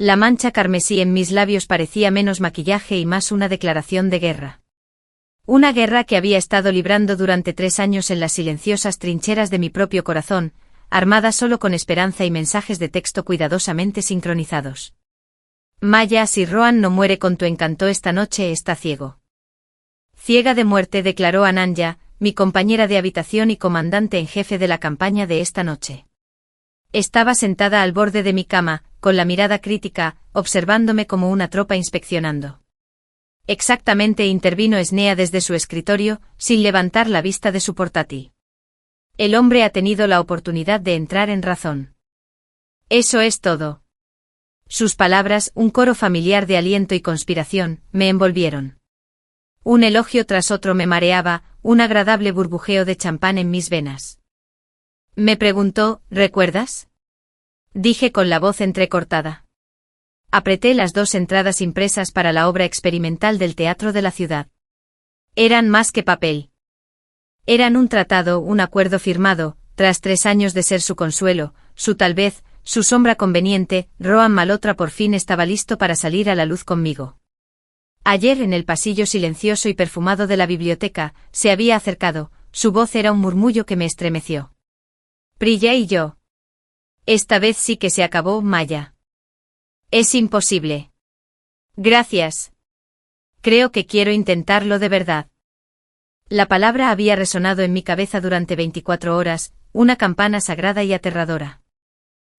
La mancha carmesí en mis labios parecía menos maquillaje y más una declaración de guerra. Una guerra que había estado librando durante 3 años en las silenciosas trincheras de mi propio corazón, armada solo con esperanza y mensajes de texto cuidadosamente sincronizados. Maya, si Rohan no muere con tu encanto esta noche, está ciego. Ciega de muerte, declaró Ananya, mi compañera de habitación y comandante en jefe de la campaña de esta noche. Estaba sentada al borde de mi cama, con la mirada crítica, observándome como una tropa inspeccionando. Exactamente, intervino Snea desde su escritorio, sin levantar la vista de su portátil. El hombre ha tenido la oportunidad de entrar en razón. Eso es todo. Sus palabras, un coro familiar de aliento y conspiración, me envolvieron. Un elogio tras otro me mareaba, un agradable burbujeo de champán en mis venas. Me preguntó, ¿recuerdas? Dije con la voz entrecortada. Apreté las 2 entradas impresas para la obra experimental del teatro de la ciudad. Eran más que papel. Eran un tratado, un acuerdo firmado, tras 3 años de ser su consuelo, su tal vez, su sombra conveniente. Rohan Malhotra por fin estaba listo para salir a la luz conmigo. Ayer en el pasillo silencioso y perfumado de la biblioteca, se había acercado, su voz era un murmullo que me estremeció. Priya y yo. Esta vez sí que se acabó, Maya. Es imposible. Gracias. Creo que quiero intentarlo de verdad. La palabra había resonado en mi cabeza durante 24 horas, una campana sagrada y aterradora.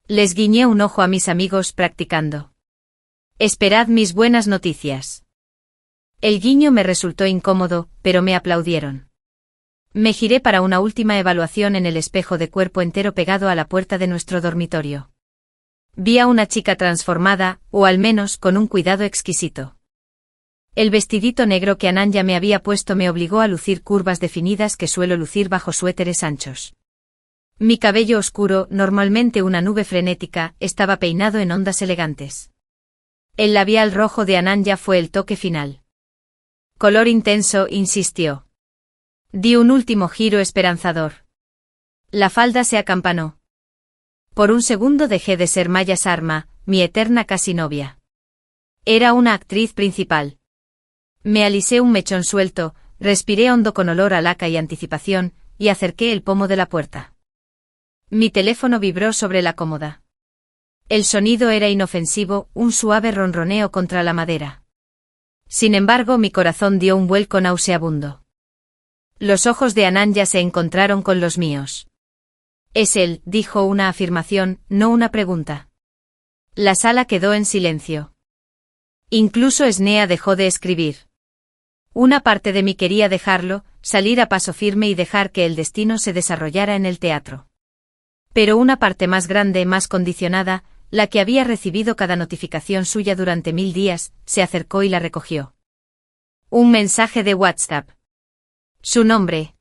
Les guiñé un ojo a mis amigos practicando. Esperad mis buenas noticias. El guiño me resultó incómodo, pero me aplaudieron. Me giré para una última evaluación en el espejo de cuerpo entero pegado a la puerta de nuestro dormitorio. Vi a una chica transformada, o al menos con un cuidado exquisito. El vestidito negro que Ananya me había puesto me obligó a lucir curvas definidas que suelo lucir bajo suéteres anchos. Mi cabello oscuro, normalmente una nube frenética, estaba peinado en ondas elegantes. El labial rojo de Ananya fue el toque final. Color intenso, insistió. Di un último giro esperanzador. La falda se acampanó. Por un segundo dejé de ser Maya Sharma, mi eterna casi novia. Era una actriz principal. Me alisé un mechón suelto, respiré hondo con olor a laca y anticipación, y acerqué el pomo de la puerta. Mi teléfono vibró sobre la cómoda. El sonido era inofensivo, un suave ronroneo contra la madera. Sin embargo, mi corazón dio un vuelco nauseabundo. Los ojos de Ananya se encontraron con los míos. Es él, dijo una afirmación, no una pregunta. La sala quedó en silencio. Incluso Snea dejó de escribir. Una parte de mí quería dejarlo, salir a paso firme y dejar que el destino se desarrollara en el teatro. Pero una parte más grande, más condicionada, la que había recibido cada notificación suya durante 1000 días, se acercó y la recogió. Un mensaje de WhatsApp. Su nombre.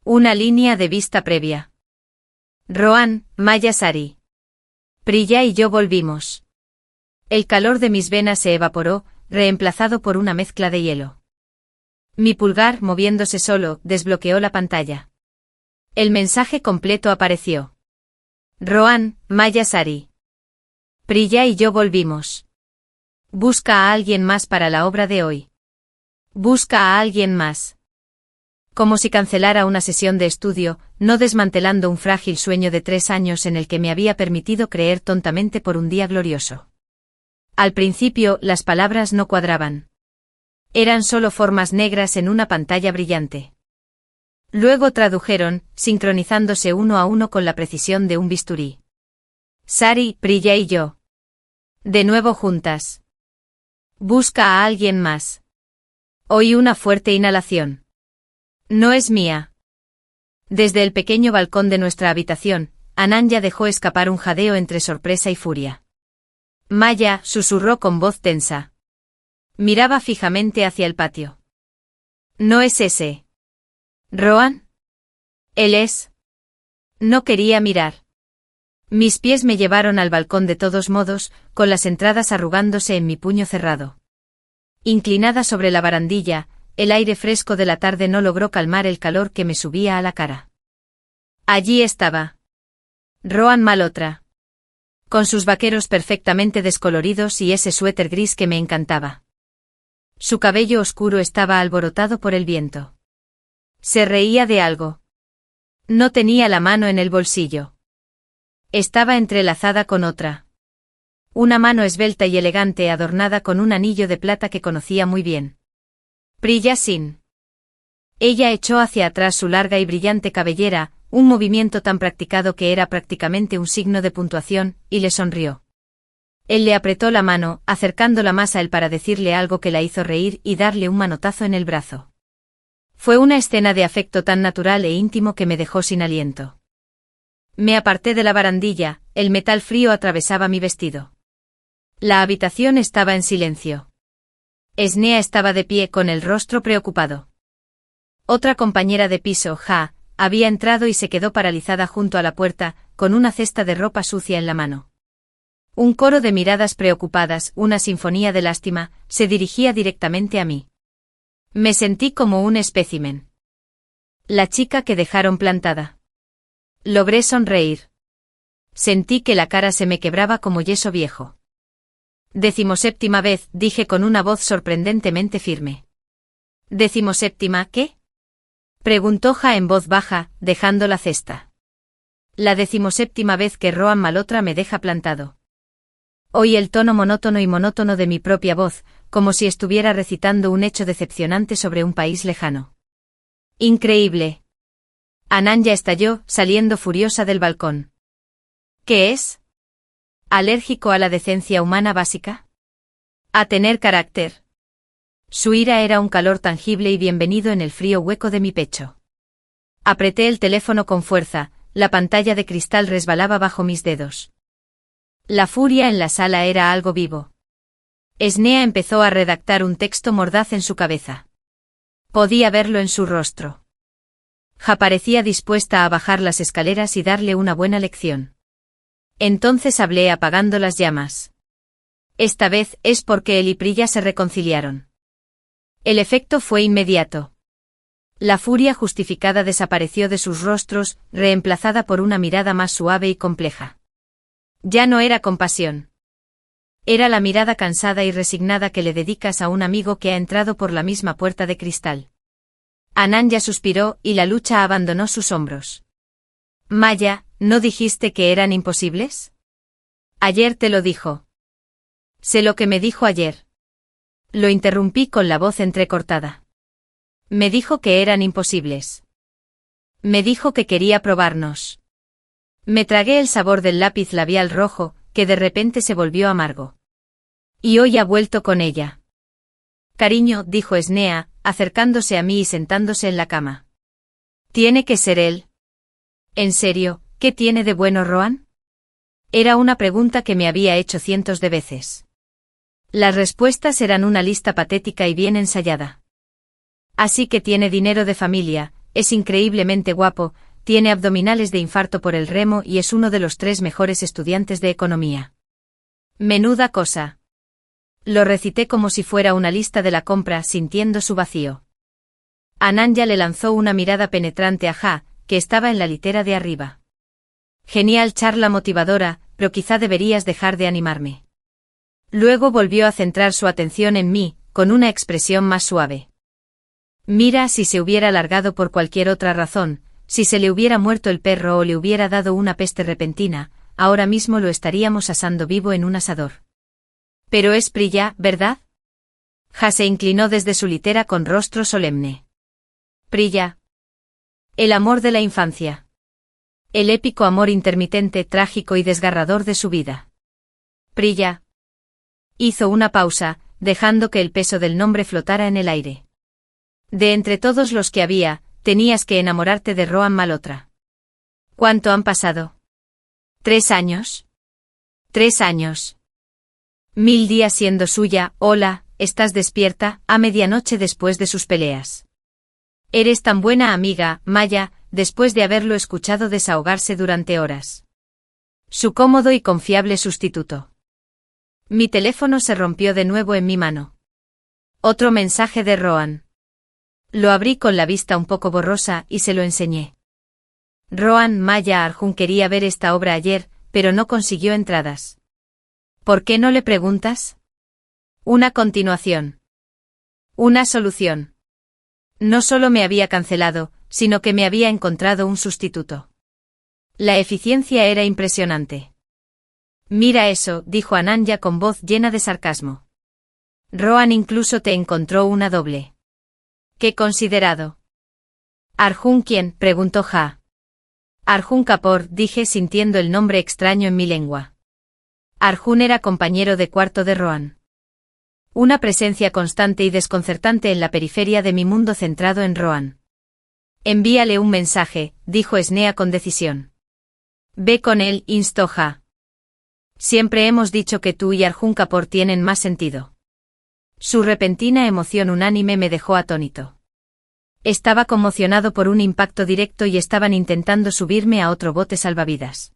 Una línea de vista previa. Rohan, Maya Sari. Priya y yo volvimos. El calor de mis venas se evaporó, reemplazado por una mezcla de hielo. Mi pulgar, moviéndose solo, desbloqueó la pantalla. El mensaje completo apareció. Rohan, Maya Sari. Priya y yo volvimos. Busca a alguien más para la obra de hoy. Busca a alguien más. Como si cancelara una sesión de estudio, no desmantelando un frágil sueño de 3 años en el que me había permitido creer tontamente por un día glorioso. Al principio, las palabras no cuadraban. Eran solo formas negras en una pantalla brillante. Luego tradujeron, sincronizándose uno a uno con la precisión de un bisturí. Sari, Priya y yo. De nuevo juntas. Busca a alguien más. Oí una fuerte inhalación. No es mía. Desde el pequeño balcón de nuestra habitación, Ananya dejó escapar un jadeo entre sorpresa y furia. Maya, susurró con voz tensa. Miraba fijamente hacia el patio. ¿No es ese Rohan? Él es. No quería mirar. Mis pies me llevaron al balcón de todos modos, con las entradas arrugándose en mi puño cerrado. Inclinada sobre la barandilla, el aire fresco de la tarde no logró calmar el calor que me subía a la cara. Allí estaba. Rohan Malhotra. Con sus vaqueros perfectamente descoloridos y ese suéter gris que me encantaba. Su cabello oscuro estaba alborotado por el viento. Se reía de algo. No tenía la mano en el bolsillo. Estaba entrelazada con otra. Una mano esbelta y elegante adornada con un anillo de plata que conocía muy bien. Priya Sin. Ella echó hacia atrás su larga y brillante cabellera, un movimiento tan practicado que era prácticamente un signo de puntuación, y le sonrió. Él le apretó la mano, acercándola más a él para decirle algo que la hizo reír y darle un manotazo en el brazo. Fue una escena de afecto tan natural e íntimo que me dejó sin aliento. Me aparté de la barandilla, el metal frío atravesaba mi vestido. La habitación estaba en silencio. Snea estaba de pie con el rostro preocupado. Otra compañera de piso, Ja, había entrado y se quedó paralizada junto a la puerta, con una cesta de ropa sucia en la mano. Un coro de miradas preocupadas, una sinfonía de lástima, se dirigía directamente a mí. Me sentí como un espécimen. La chica que dejaron plantada. Logré sonreír. Sentí que la cara se me quebraba como yeso viejo. 17ª vez, dije con una voz sorprendentemente firme. ¿17ª qué? Preguntó Ja en voz baja, dejando la cesta. La 17ª vez que Rohan Malhotra me deja plantado. Oí el tono monótono de mi propia voz, como si estuviera recitando un hecho decepcionante sobre un país lejano. Increíble. Ananya estalló, saliendo furiosa del balcón. ¿Qué es? ¿Alérgico a la decencia humana básica? ¿A tener carácter? Su ira era un calor tangible y bienvenido en el frío hueco de mi pecho. Apreté el teléfono con fuerza, la pantalla de cristal resbalaba bajo mis dedos. La furia en la sala era algo vivo. Snea empezó a redactar un texto mordaz en su cabeza. Podía verlo en su rostro. Ja parecía dispuesta a bajar las escaleras y darle una buena lección. Entonces hablé apagando las llamas. Esta vez es porque él y Priya se reconciliaron. El efecto fue inmediato. La furia justificada desapareció de sus rostros, reemplazada por una mirada más suave y compleja. Ya no era compasión. Era la mirada cansada y resignada que le dedicas a un amigo que ha entrado por la misma puerta de cristal. Ananya suspiró y la lucha abandonó sus hombros. Maya, ¿no dijiste que eran imposibles? Ayer te lo dijo. Sé lo que me dijo ayer. Lo interrumpí con la voz entrecortada. Me dijo que eran imposibles. Me dijo que quería probarnos. Me tragué el sabor del lápiz labial rojo, que de repente se volvió amargo. Y hoy ha vuelto con ella. Cariño, dijo Snea, acercándose a mí y sentándose en la cama. Tiene que ser él. ¿En serio, qué tiene de bueno Rohan? Era una pregunta que me había hecho cientos de veces. Las respuestas eran una lista patética y bien ensayada. Así que tiene dinero de familia, es increíblemente guapo, tiene abdominales de infarto por el remo y es uno de los 3 mejores estudiantes de economía. Menuda cosa. Lo recité como si fuera una lista de la compra, sintiendo su vacío. Ananya le lanzó una mirada penetrante a Ja, que estaba en la litera de arriba. Genial charla motivadora, pero quizá deberías dejar de animarme. Luego volvió a centrar su atención en mí, con una expresión más suave. Mira, si se hubiera alargado por cualquier otra razón, si se le hubiera muerto el perro o le hubiera dado una peste repentina, ahora mismo lo estaríamos asando vivo en un asador. Pero es Priya, ¿verdad? Ja se inclinó desde su litera con rostro solemne. Priya. El amor de la infancia. El épico amor intermitente, trágico y desgarrador de su vida. Priya. Hizo una pausa, dejando que el peso del nombre flotara en el aire. De entre todos los que había, tenías que enamorarte de Rohan Malhotra. ¿Cuánto han pasado? 3 años. 3 años. 1000 días siendo suya. Hola, ¿estás despierta? A medianoche después de sus peleas. Eres tan buena amiga, Maya, después de haberlo escuchado desahogarse durante horas. Su cómodo y confiable sustituto. Mi teléfono se rompió de nuevo en mi mano. Otro mensaje de Rohan. Lo abrí con la vista un poco borrosa y se lo enseñé. Rohan, Maya Arjun quería ver esta obra ayer, pero no consiguió entradas. ¿Por qué no le preguntas? Una continuación. Una solución. No solo me había cancelado, sino que me había encontrado un sustituto. La eficiencia era impresionante. Mira eso, dijo Ananya con voz llena de sarcasmo. Rohan incluso te encontró una doble. ¡Qué considerado! ¿Arjun quién?, preguntó Ja. Arjun Kapoor, dije sintiendo el nombre extraño en mi lengua. Arjun era compañero de cuarto de Rohan. Una presencia constante y desconcertante en la periferia de mi mundo centrado en Rohan. Envíale un mensaje, dijo Snea con decisión. Ve con él, instó Ja. Siempre hemos dicho que tú y Arjun Kapoor tienen más sentido. Su repentina emoción unánime me dejó atónito. Estaba conmocionado por un impacto directo y estaban intentando subirme a otro bote salvavidas.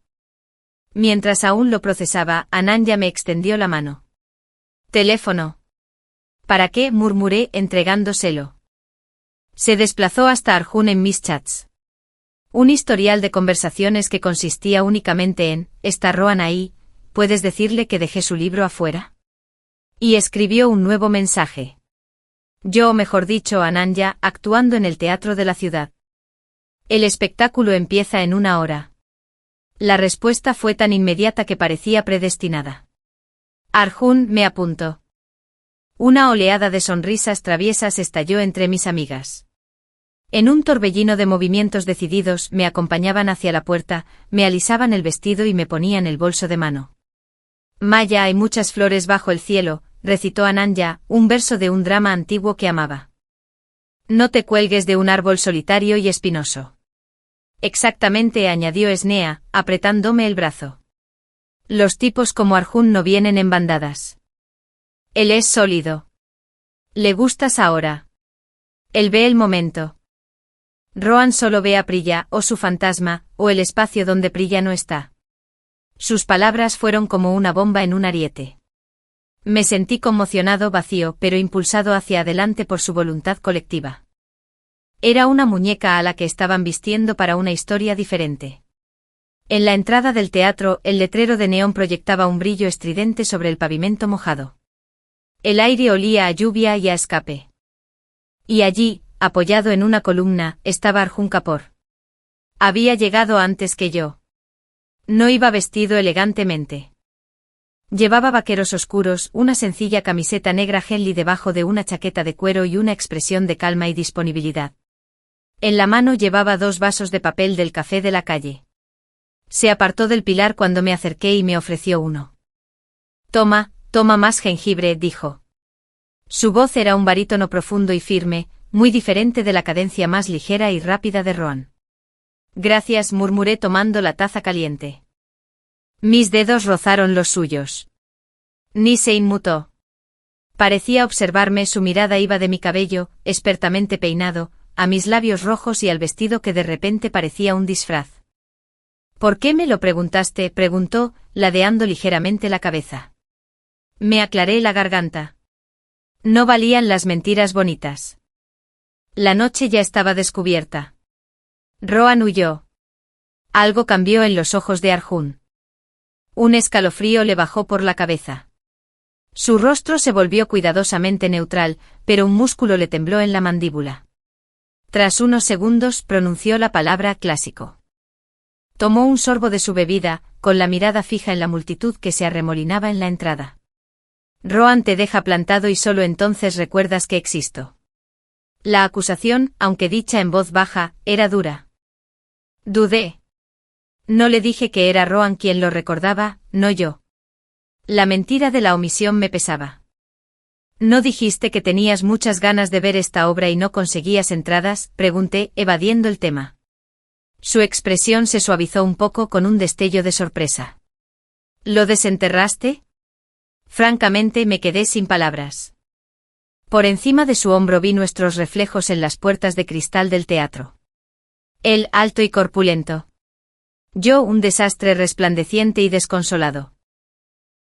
Mientras aún lo procesaba, Ananya me extendió la mano. Teléfono. ¿Para qué?, murmuré, entregándoselo. Se desplazó hasta Arjun en mis chats. Un historial de conversaciones que consistía únicamente en, ¿está Rohan ahí? ¿Puedes decirle que dejé su libro afuera? Y escribió un nuevo mensaje. Yo, o mejor dicho, Ananya, actuando en el teatro de la ciudad. El espectáculo empieza en 1 hora. La respuesta fue tan inmediata que parecía predestinada. Arjun, me apuntó. Una oleada de sonrisas traviesas estalló entre mis amigas. En un torbellino de movimientos decididos me acompañaban hacia la puerta, me alisaban el vestido y me ponían el bolso de mano. Maya, hay muchas flores bajo el cielo, recitó Ananya, un verso de un drama antiguo que amaba. No te cuelgues de un árbol solitario y espinoso. Exactamente, añadió Snea, apretándome el brazo. Los tipos como Arjun no vienen en bandadas. Él es sólido. Le gustas ahora. Él ve el momento. Rohan solo ve a Priya, o su fantasma, o el espacio donde Priya no está. Sus palabras fueron como una bomba en un ariete. Me sentí conmocionado, vacío, pero impulsado hacia adelante por su voluntad colectiva. Era una muñeca a la que estaban vistiendo para una historia diferente. En la entrada del teatro, el letrero de neón proyectaba un brillo estridente sobre el pavimento mojado. El aire olía a lluvia y a escape. Y allí, apoyado en una columna, estaba Arjun Kapoor. Había llegado antes que yo. No iba vestido elegantemente. Llevaba vaqueros oscuros, una sencilla camiseta negra Henley debajo de una chaqueta de cuero y una expresión de calma y disponibilidad. En la mano llevaba 2 vasos de papel del café de la calle. Se apartó del pilar cuando me acerqué y me ofreció uno. Toma más jengibre, dijo. Su voz era un barítono profundo y firme, muy diferente de la cadencia más ligera y rápida de Rohan. Gracias, murmuré tomando la taza caliente. Mis dedos rozaron los suyos. Ni se inmutó. Parecía observarme, su mirada iba de mi cabello, expertamente peinado, a mis labios rojos y al vestido que de repente parecía un disfraz. ¿Por qué me lo preguntaste?, preguntó, ladeando ligeramente la cabeza. Me aclaré la garganta. No valían las mentiras bonitas. La noche ya estaba descubierta. Rohan huyó. Algo cambió en los ojos de Arjun. Un escalofrío le bajó por la cabeza. Su rostro se volvió cuidadosamente neutral, pero un músculo le tembló en la mandíbula. Tras unos segundos pronunció la palabra clásico. Tomó un sorbo de su bebida, con la mirada fija en la multitud que se arremolinaba en la entrada. Rohan te deja plantado y solo entonces recuerdas que existo. La acusación, aunque dicha en voz baja, era dura. Dudé. No le dije que era Rohan quien lo recordaba, no yo. La mentira de la omisión me pesaba. ¿No dijiste que tenías muchas ganas de ver esta obra y no conseguías entradas?, pregunté, evadiendo el tema. Su expresión se suavizó un poco con un destello de sorpresa. ¿Lo desenterraste? Francamente me quedé sin palabras. Por encima de su hombro vi nuestros reflejos en las puertas de cristal del teatro. Él, alto y corpulento. Yo, un desastre resplandeciente y desconsolado.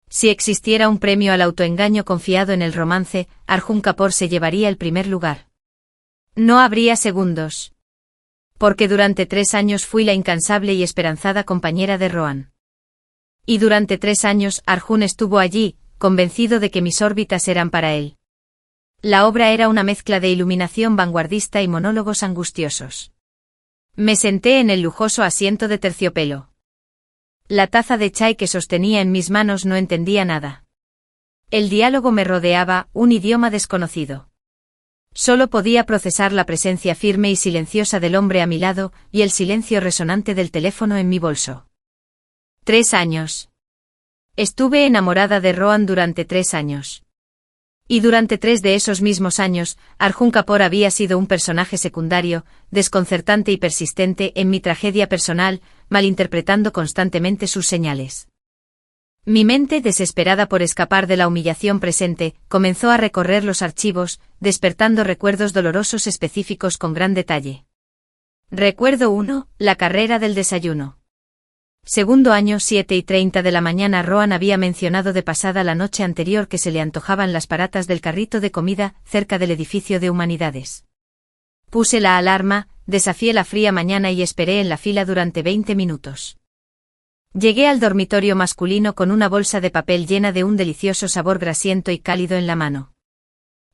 Si existiera un premio al autoengaño confiado en el romance, Arjun Kapoor se llevaría el primer lugar. No habría segundos. Porque durante 3 años fui la incansable y esperanzada compañera de Rohan. Y durante 3 años Arjun estuvo allí, convencido de que mis órbitas eran para él. La obra era una mezcla de iluminación vanguardista y monólogos angustiosos. Me senté en el lujoso asiento de terciopelo. La taza de chai que sostenía en mis manos no entendía nada. El diálogo me rodeaba, un idioma desconocido. Solo podía procesar la presencia firme y silenciosa del hombre a mi lado y el silencio resonante del teléfono en mi bolso. 3 años. Estuve enamorada de Rohan durante 3 años. Y durante 3 de esos mismos años, Arjun Kapoor había sido un personaje secundario, desconcertante y persistente en mi tragedia personal, malinterpretando constantemente sus señales. Mi mente, desesperada por escapar de la humillación presente, comenzó a recorrer los archivos, despertando recuerdos dolorosos específicos con gran detalle. Recuerdo 1, la carrera del desayuno. Segundo año, 7:30 de la mañana. Rohan había mencionado de pasada la noche anterior que se le antojaban las paratas del carrito de comida cerca del edificio de Humanidades. Puse la alarma, desafié la fría mañana y esperé en la fila durante 20 minutos. Llegué al dormitorio masculino con una bolsa de papel llena de un delicioso sabor grasiento y cálido en la mano.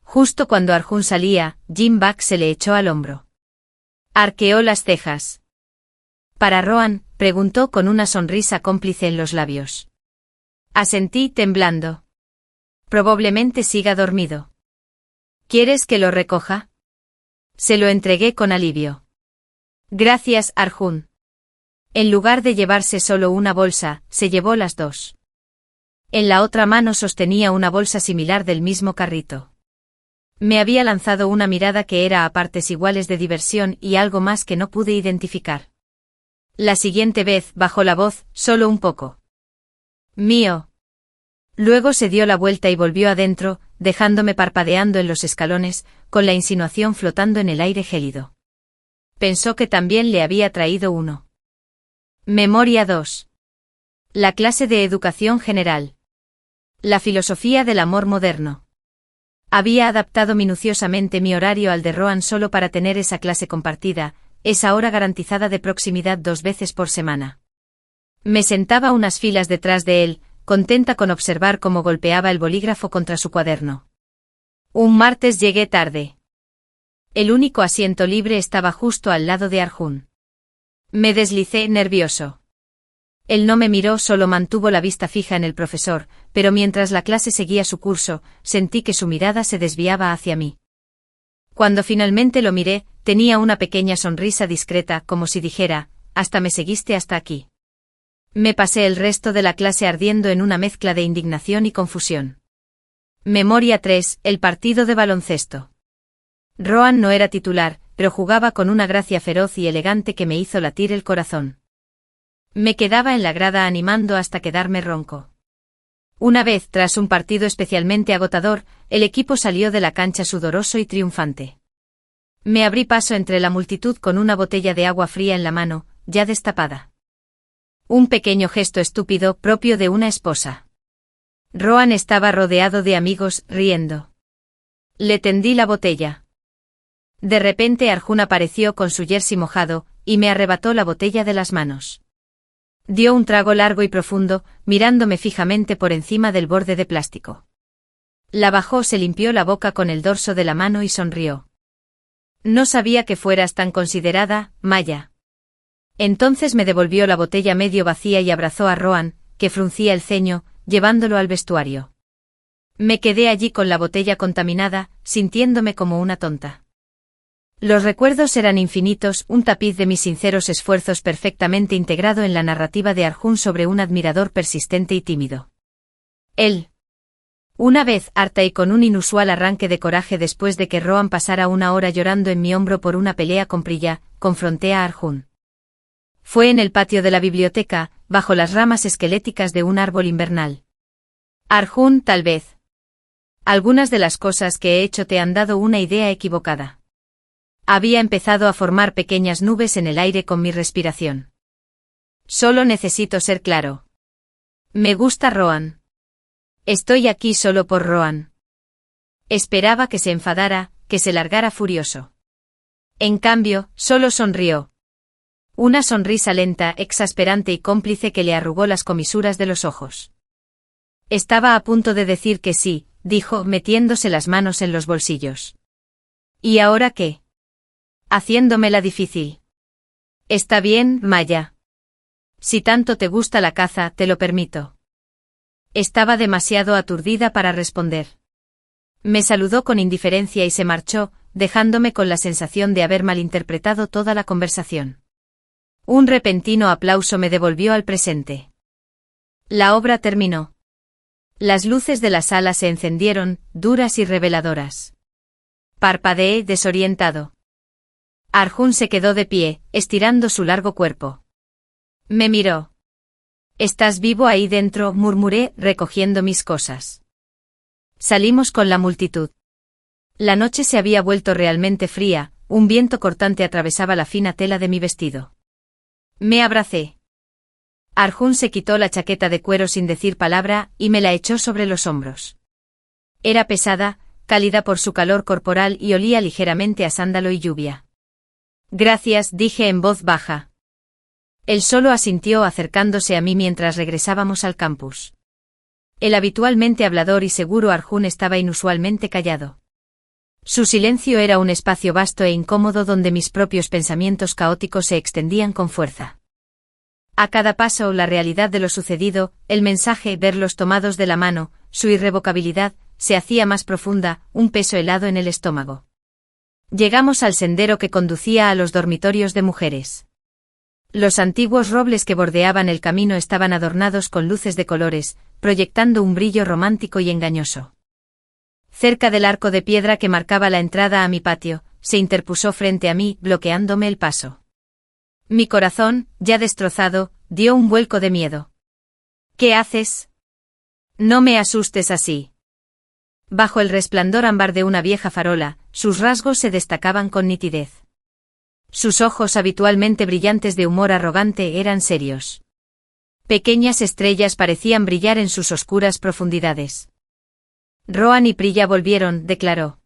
Justo cuando Arjun salía, Jim Buck se le echó al hombro. Arqueó las cejas. ¿Para Rohan?, preguntó con una sonrisa cómplice en los labios. Asentí temblando. Probablemente siga dormido. ¿Quieres que lo recoja? Se lo entregué con alivio. Gracias, Arjun. En lugar de llevarse solo una bolsa, se llevó las 2. En la otra mano sostenía una bolsa similar del mismo carrito. Me había lanzado una mirada que era a partes iguales de diversión y algo más que no pude identificar. La siguiente vez bajó la voz, solo un poco. Mío. Luego se dio la vuelta y volvió adentro, dejándome parpadeando en los escalones, con la insinuación flotando en el aire gélido. Pensó que también le había traído uno. Memoria 2. La clase de educación general. La filosofía del amor moderno. Había adaptado minuciosamente mi horario al de Rohan solo para tener esa clase compartida, esa hora garantizada de proximidad 2 veces por semana. Me sentaba unas filas detrás de él, contenta con observar cómo golpeaba el bolígrafo contra su cuaderno. Un martes llegué tarde. El único asiento libre estaba justo al lado de Arjun. Me deslicé nervioso. Él no me miró, solo mantuvo la vista fija en el profesor, pero mientras la clase seguía su curso, sentí que su mirada se desviaba hacia mí. Cuando finalmente lo miré, tenía una pequeña sonrisa discreta, como si dijera, «Hasta me seguiste hasta aquí». Me pasé el resto de la clase ardiendo en una mezcla de indignación y confusión. Memoria 3, el partido de baloncesto. Rohan no era titular, pero jugaba con una gracia feroz y elegante que me hizo latir el corazón. Me quedaba en la grada animando hasta quedarme ronco. Una vez, tras un partido especialmente agotador, el equipo salió de la cancha sudoroso y triunfante. Me abrí paso entre la multitud con una botella de agua fría en la mano, ya destapada. Un pequeño gesto estúpido propio de una esposa. Rohan estaba rodeado de amigos, riendo. Le tendí la botella. De repente Arjun apareció con su jersey mojado, y me arrebató la botella de las manos. Dio un trago largo y profundo, mirándome fijamente por encima del borde de plástico. La bajó, se limpió la boca con el dorso de la mano y sonrió. No sabía que fueras tan considerada, Maya. Entonces me devolvió la botella medio vacía y abrazó a Rohan, que fruncía el ceño, llevándolo al vestuario. Me quedé allí con la botella contaminada, sintiéndome como una tonta. Los recuerdos eran infinitos, un tapiz de mis sinceros esfuerzos perfectamente integrado en la narrativa de Arjun sobre un admirador persistente y tímido. Él. Una vez, harta y con un inusual arranque de coraje después de que Rohan pasara una hora llorando en mi hombro por una pelea con Priya, confronté a Arjun. Fue en el patio de la biblioteca, bajo las ramas esqueléticas de un árbol invernal. Arjun, tal vez. Algunas de las cosas que he hecho te han dado una idea equivocada. Había empezado a formar pequeñas nubes en el aire con mi respiración. Solo necesito ser claro. Me gusta Rohan. Estoy aquí solo por Rohan. Esperaba que se enfadara, que se largara furioso. En cambio, solo sonrió. Una sonrisa lenta, exasperante y cómplice que le arrugó las comisuras de los ojos. Estaba a punto de decir que sí, dijo, metiéndose las manos en los bolsillos. ¿Y ahora qué? Haciéndomela difícil. Está bien, Maya. Si tanto te gusta la caza, te lo permito. Estaba demasiado aturdida para responder. Me saludó con indiferencia y se marchó, dejándome con la sensación de haber malinterpretado toda la conversación. Un repentino aplauso me devolvió al presente. La obra terminó. Las luces de la sala se encendieron, duras y reveladoras. Parpadeé desorientado. Arjun se quedó de pie, estirando su largo cuerpo. Me miró. «¿Estás vivo ahí dentro?», murmuré, recogiendo mis cosas. Salimos con la multitud. La noche se había vuelto realmente fría, un viento cortante atravesaba la fina tela de mi vestido. Me abracé. Arjun se quitó la chaqueta de cuero sin decir palabra y me la echó sobre los hombros. Era pesada, cálida por su calor corporal y olía ligeramente a sándalo y lluvia. «Gracias», dije en voz baja. Él solo asintió acercándose a mí mientras regresábamos al campus. El habitualmente hablador y seguro Arjun estaba inusualmente callado. Su silencio era un espacio vasto e incómodo donde mis propios pensamientos caóticos se extendían con fuerza. A cada paso, la realidad de lo sucedido, el mensaje, verlos tomados de la mano, su irrevocabilidad, se hacía más profunda, un peso helado en el estómago. Llegamos al sendero que conducía a los dormitorios de mujeres. Los antiguos robles que bordeaban el camino estaban adornados con luces de colores, proyectando un brillo romántico y engañoso. Cerca del arco de piedra que marcaba la entrada a mi patio, se interpuso frente a mí, bloqueándome el paso. Mi corazón, ya destrozado, dio un vuelco de miedo. «¿Qué haces? No me asustes así». Bajo el resplandor ámbar de una vieja farola, sus rasgos se destacaban con nitidez. Sus ojos, habitualmente brillantes de humor arrogante, eran serios. Pequeñas estrellas parecían brillar en sus oscuras profundidades. «Rohan y Priya volvieron», declaró.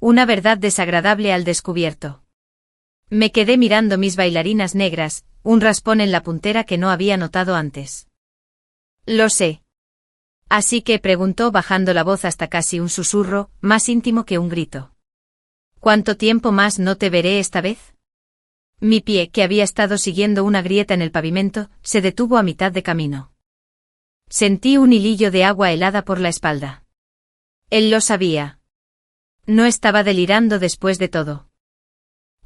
Una verdad desagradable al descubierto. Me quedé mirando mis bailarinas negras, un raspón en la puntera que no había notado antes. «Lo sé». «¿Así que?», preguntó bajando la voz hasta casi un susurro, más íntimo que un grito. «¿Cuánto tiempo más no te veré esta vez?». Mi pie, que había estado siguiendo una grieta en el pavimento, se detuvo a mitad de camino. Sentí un hilillo de agua helada por la espalda. Él lo sabía. No estaba delirando después de todo.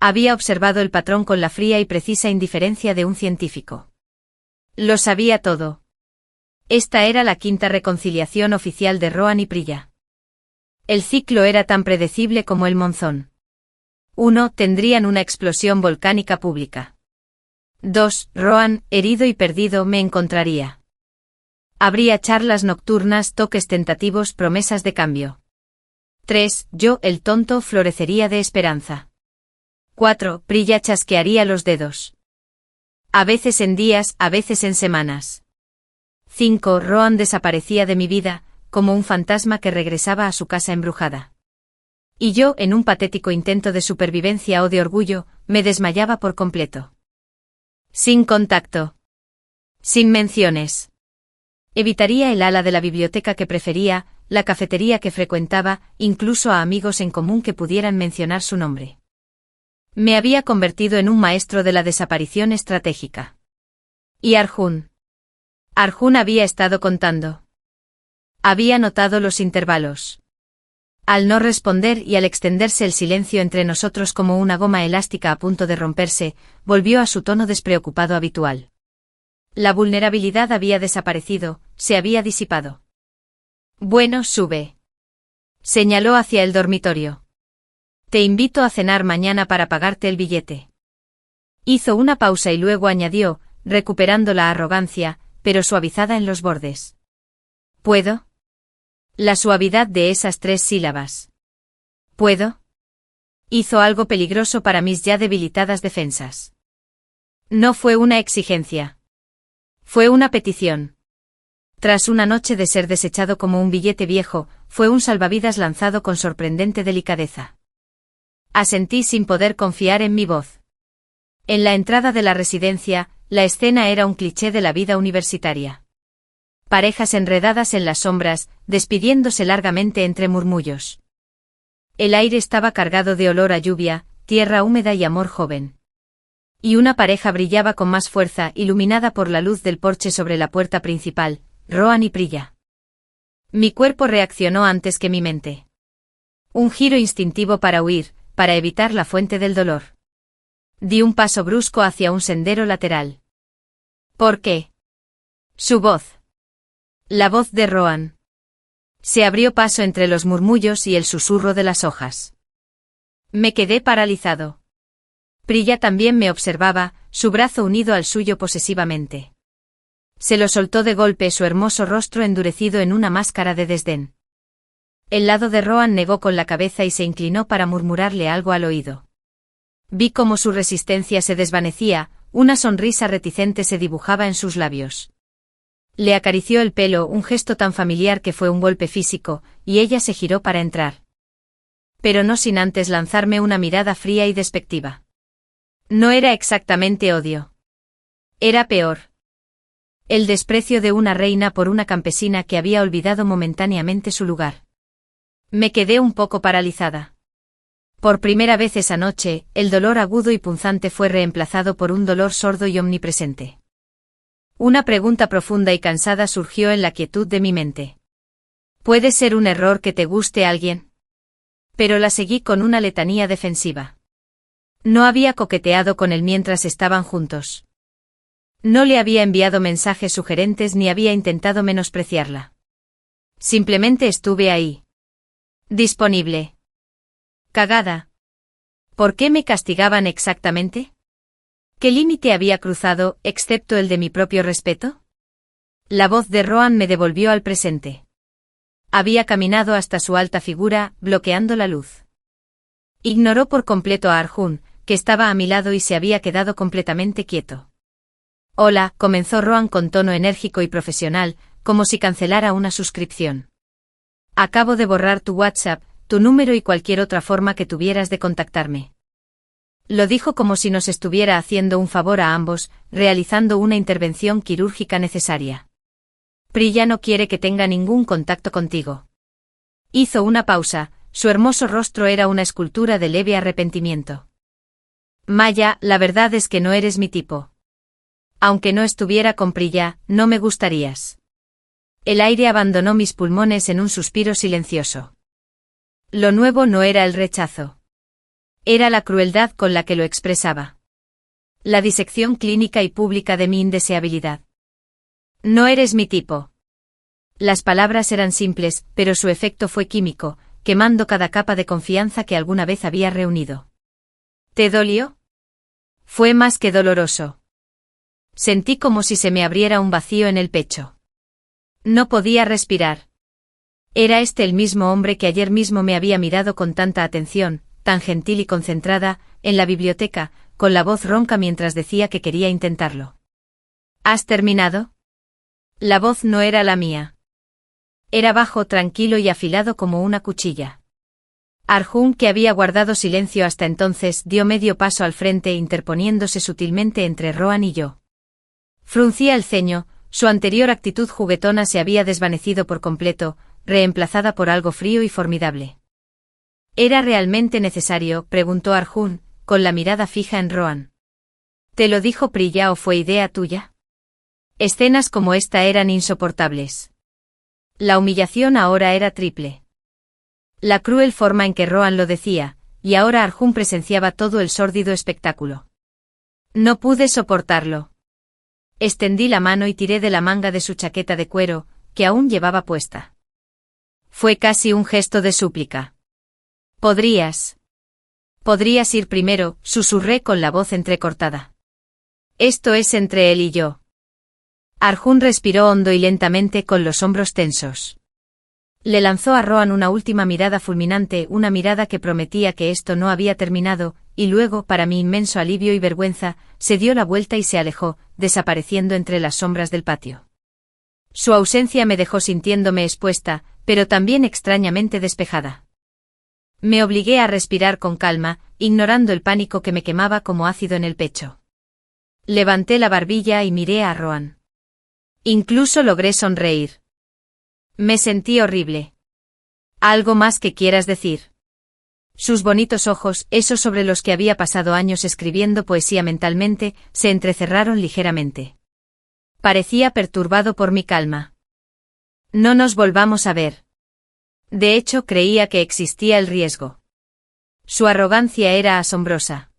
Había observado el patrón con la fría y precisa indiferencia de un científico. Lo sabía todo. Esta era la quinta reconciliación oficial de Rohan y Priya. El ciclo era tan predecible como el monzón. 1. Tendrían una explosión volcánica pública. 2. Rohan, herido y perdido, me encontraría. Habría charlas nocturnas, toques tentativos, promesas de cambio. 3. Yo, el tonto, florecería de esperanza. 4. Priya chasquearía los dedos. A veces en días, a veces en semanas. 5. Rohan desaparecía de mi vida, como un fantasma que regresaba a su casa embrujada. Y yo, en un patético intento de supervivencia o de orgullo, me desmayaba por completo. Sin contacto. Sin menciones. Evitaría el ala de la biblioteca que prefería, la cafetería que frecuentaba, incluso a amigos en común que pudieran mencionar su nombre. Me había convertido en un maestro de la desaparición estratégica. ¿Y Arjun? Arjun había estado contando. Había notado los intervalos. Al no responder y al extenderse el silencio entre nosotros como una goma elástica a punto de romperse, volvió a su tono despreocupado habitual. La vulnerabilidad había desaparecido, se había disipado. Bueno, sube. Señaló hacia el dormitorio. Te invito a cenar mañana para pagarte el billete. Hizo una pausa y luego añadió, recuperando la arrogancia, pero suavizada en los bordes. ¿Puedo? La suavidad de esas 3 sílabas. ¿Puedo? Hizo algo peligroso para mis ya debilitadas defensas. No fue una exigencia. Fue una petición. Tras una noche de ser desechado como un billete viejo, fue un salvavidas lanzado con sorprendente delicadeza. Asentí sin poder confiar en mi voz. En la entrada de la residencia, la escena era un cliché de la vida universitaria. Parejas enredadas en las sombras, despidiéndose largamente entre murmullos. El aire estaba cargado de olor a lluvia, tierra húmeda y amor joven. Y una pareja brillaba con más fuerza, iluminada por la luz del porche sobre la puerta principal, Rohan y Priya. Mi cuerpo reaccionó antes que mi mente. Un giro instintivo para huir, para evitar la fuente del dolor. Di un paso brusco hacia un sendero lateral. ¿Por qué? Su voz. La voz de Rohan. Se abrió paso entre los murmullos y el susurro de las hojas. Me quedé paralizado. Priya también me observaba, su brazo unido al suyo posesivamente. Se lo soltó de golpe, su hermoso rostro endurecido en una máscara de desdén. El lado de Rohan negó con la cabeza y se inclinó para murmurarle algo al oído. Vi cómo su resistencia se desvanecía, una sonrisa reticente se dibujaba en sus labios. Le acarició el pelo, un gesto tan familiar que fue un golpe físico, y ella se giró para entrar. Pero no sin antes lanzarme una mirada fría y despectiva. No era exactamente odio. Era peor. El desprecio de una reina por una campesina que había olvidado momentáneamente su lugar. Me quedé un poco paralizada. Por primera vez esa noche, el dolor agudo y punzante fue reemplazado por un dolor sordo y omnipresente. Una pregunta profunda y cansada surgió en la quietud de mi mente. ¿Puede ser un error que te guste alguien? Pero la seguí con una letanía defensiva. No había coqueteado con él mientras estaban juntos. No le había enviado mensajes sugerentes ni había intentado menospreciarla. Simplemente estuve ahí. Disponible. Cagada. ¿Por qué me castigaban exactamente? ¿Qué límite había cruzado, excepto el de mi propio respeto? La voz de Rohan me devolvió al presente. Había caminado hasta su alta figura, bloqueando la luz. Ignoró por completo a Arjun, que estaba a mi lado y se había quedado completamente quieto. Hola, comenzó Rohan con tono enérgico y profesional, como si cancelara una suscripción. Acabo de borrar tu WhatsApp, tu número y cualquier otra forma que tuvieras de contactarme. Lo dijo como si nos estuviera haciendo un favor a ambos, realizando una intervención quirúrgica necesaria. Priya no quiere que tenga ningún contacto contigo. Hizo una pausa, su hermoso rostro era una escultura de leve arrepentimiento. Maya, la verdad es que no eres mi tipo. Aunque no estuviera con Priya, no me gustarías. El aire abandonó mis pulmones en un suspiro silencioso. Lo nuevo no era el rechazo. Era la crueldad con la que lo expresaba. La disección clínica y pública de mi indeseabilidad. No eres mi tipo. Las palabras eran simples, pero su efecto fue químico, quemando cada capa de confianza que alguna vez había reunido. ¿Te dolió? Fue más que doloroso. Sentí como si se me abriera un vacío en el pecho. No podía respirar. Era este el mismo hombre que ayer mismo me había mirado con tanta atención, tan gentil y concentrada, en la biblioteca, con la voz ronca mientras decía que quería intentarlo. ¿Has terminado? La voz no era la mía. Era bajo, tranquilo y afilado como una cuchilla. Arjun, que había guardado silencio hasta entonces, dio medio paso al frente interponiéndose sutilmente entre Rohan y yo. Fruncía el ceño, su anterior actitud juguetona se había desvanecido por completo, reemplazada por algo frío y formidable. ¿Era realmente necesario?, preguntó Arjun, con la mirada fija en Rohan. ¿Te lo dijo Priya o fue idea tuya? Escenas como esta eran insoportables. La humillación ahora era triple. La cruel forma en que Rohan lo decía, y ahora Arjun presenciaba todo el sórdido espectáculo. No pude soportarlo. Extendí la mano y tiré de la manga de su chaqueta de cuero, que aún llevaba puesta. Fue casi un gesto de súplica. Podrías ir primero, susurré con la voz entrecortada. Esto es entre él y yo. Arjun respiró hondo y lentamente con los hombros tensos. Le lanzó a Rohan una última mirada fulminante, una mirada que prometía que esto no había terminado, y luego, para mi inmenso alivio y vergüenza, se dio la vuelta y se alejó, desapareciendo entre las sombras del patio. Su ausencia me dejó sintiéndome expuesta, pero también extrañamente despejada. Me obligué a respirar con calma, ignorando el pánico que me quemaba como ácido en el pecho. Levanté la barbilla y miré a Rohan. Incluso logré sonreír. Me sentí horrible. ¿Algo más que quieras decir? Sus bonitos ojos, esos sobre los que había pasado años escribiendo poesía mentalmente, se entrecerraron ligeramente. Parecía perturbado por mi calma. No nos volvamos a ver. De hecho, creía que existía el riesgo. Su arrogancia era asombrosa.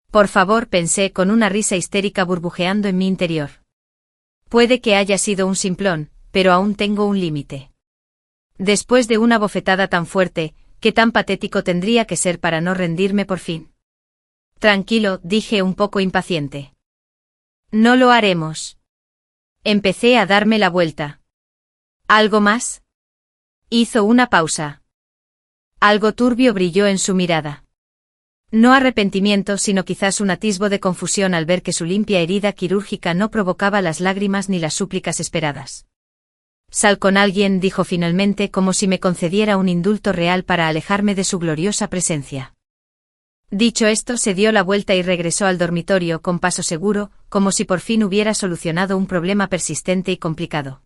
Por favor, pensé con una risa histérica burbujeando en mi interior. Puede que haya sido un simplón, pero aún tengo un límite. Después de una bofetada tan fuerte, ¿qué tan patético tendría que ser para no rendirme por fin? Tranquilo, dije un poco impaciente. No lo haremos. Empecé a darme la vuelta. ¿Algo más? Hizo una pausa. Algo turbio brilló en su mirada. No arrepentimiento, sino quizás un atisbo de confusión al ver que su limpia herida quirúrgica no provocaba las lágrimas ni las súplicas esperadas. Sal con alguien, dijo finalmente, como si me concediera un indulto real para alejarme de su gloriosa presencia. Dicho esto, se dio la vuelta y regresó al dormitorio con paso seguro, como si por fin hubiera solucionado un problema persistente y complicado.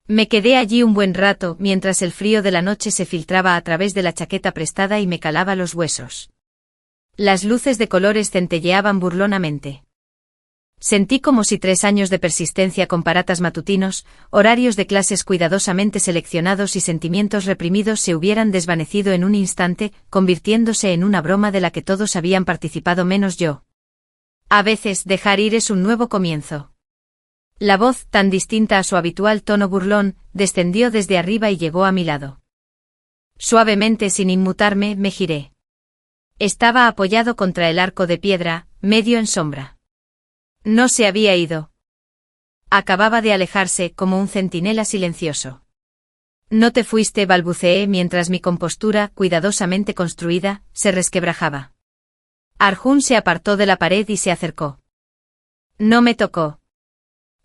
Me quedé allí un buen rato, mientras el frío de la noche se filtraba a través de la chaqueta prestada y me calaba los huesos. Las luces de colores centelleaban burlonamente. Sentí como si 3 años de persistencia con paratas matutinos, horarios de clases cuidadosamente seleccionados y sentimientos reprimidos se hubieran desvanecido en un instante, convirtiéndose en una broma de la que todos habían participado menos yo. A veces, dejar ir es un nuevo comienzo. La voz, tan distinta a su habitual tono burlón, descendió desde arriba y llegó a mi lado. Suavemente, sin inmutarme, me giré. Estaba apoyado contra el arco de piedra, medio en sombra. No se había ido. Acababa de alejarse como un centinela silencioso. No te fuiste, balbuceé mientras mi compostura, cuidadosamente construida, se resquebrajaba. Arjun se apartó de la pared y se acercó. No me tocó.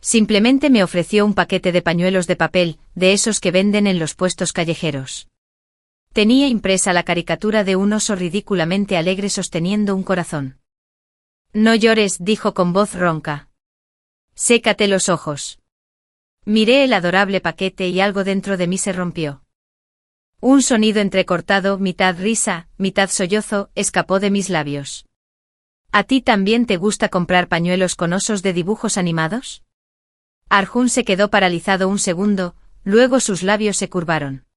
Simplemente me ofreció un paquete de pañuelos de papel, de esos que venden en los puestos callejeros. Tenía impresa la caricatura de un oso ridículamente alegre sosteniendo un corazón. No llores, dijo con voz ronca. Sécate los ojos. Miré el adorable paquete y algo dentro de mí se rompió. Un sonido entrecortado, mitad risa, mitad sollozo, escapó de mis labios. ¿A ti también te gusta comprar pañuelos con osos de dibujos animados? Arjun se quedó paralizado un segundo, luego sus labios se curvaron.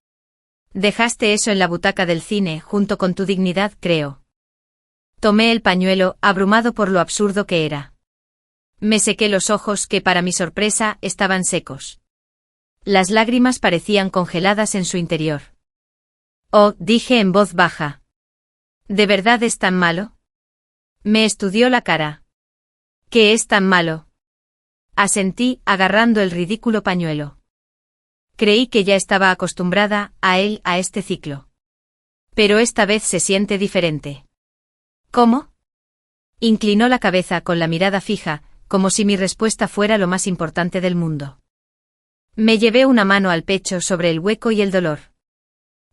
Dejaste eso en la butaca del cine, junto con tu dignidad, creo. Tomé el pañuelo, abrumado por lo absurdo que era. Me sequé los ojos que, para mi sorpresa, estaban secos. Las lágrimas parecían congeladas en su interior. Oh, dije en voz baja. ¿De verdad es tan malo? Me estudió la cara. ¿Qué es tan malo? Asentí, agarrando el ridículo pañuelo. Creí que ya estaba acostumbrada a él, a este ciclo. Pero esta vez se siente diferente. ¿Cómo? Inclinó la cabeza con la mirada fija, como si mi respuesta fuera lo más importante del mundo. Me llevé una mano al pecho sobre el hueco y el dolor.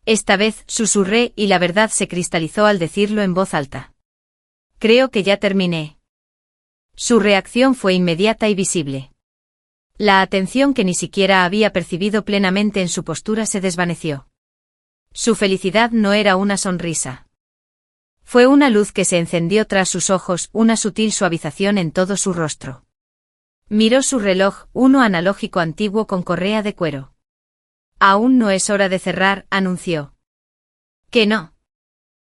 Esta vez, susurré y la verdad se cristalizó al decirlo en voz alta. Creo que ya terminé. Su reacción fue inmediata y visible. La atención que ni siquiera había percibido plenamente en su postura se desvaneció. Su felicidad no era una sonrisa. Fue una luz que se encendió tras sus ojos, una sutil suavización en todo su rostro. Miró su reloj, uno analógico antiguo con correa de cuero. Aún no es hora de cerrar, anunció. ¿Que no?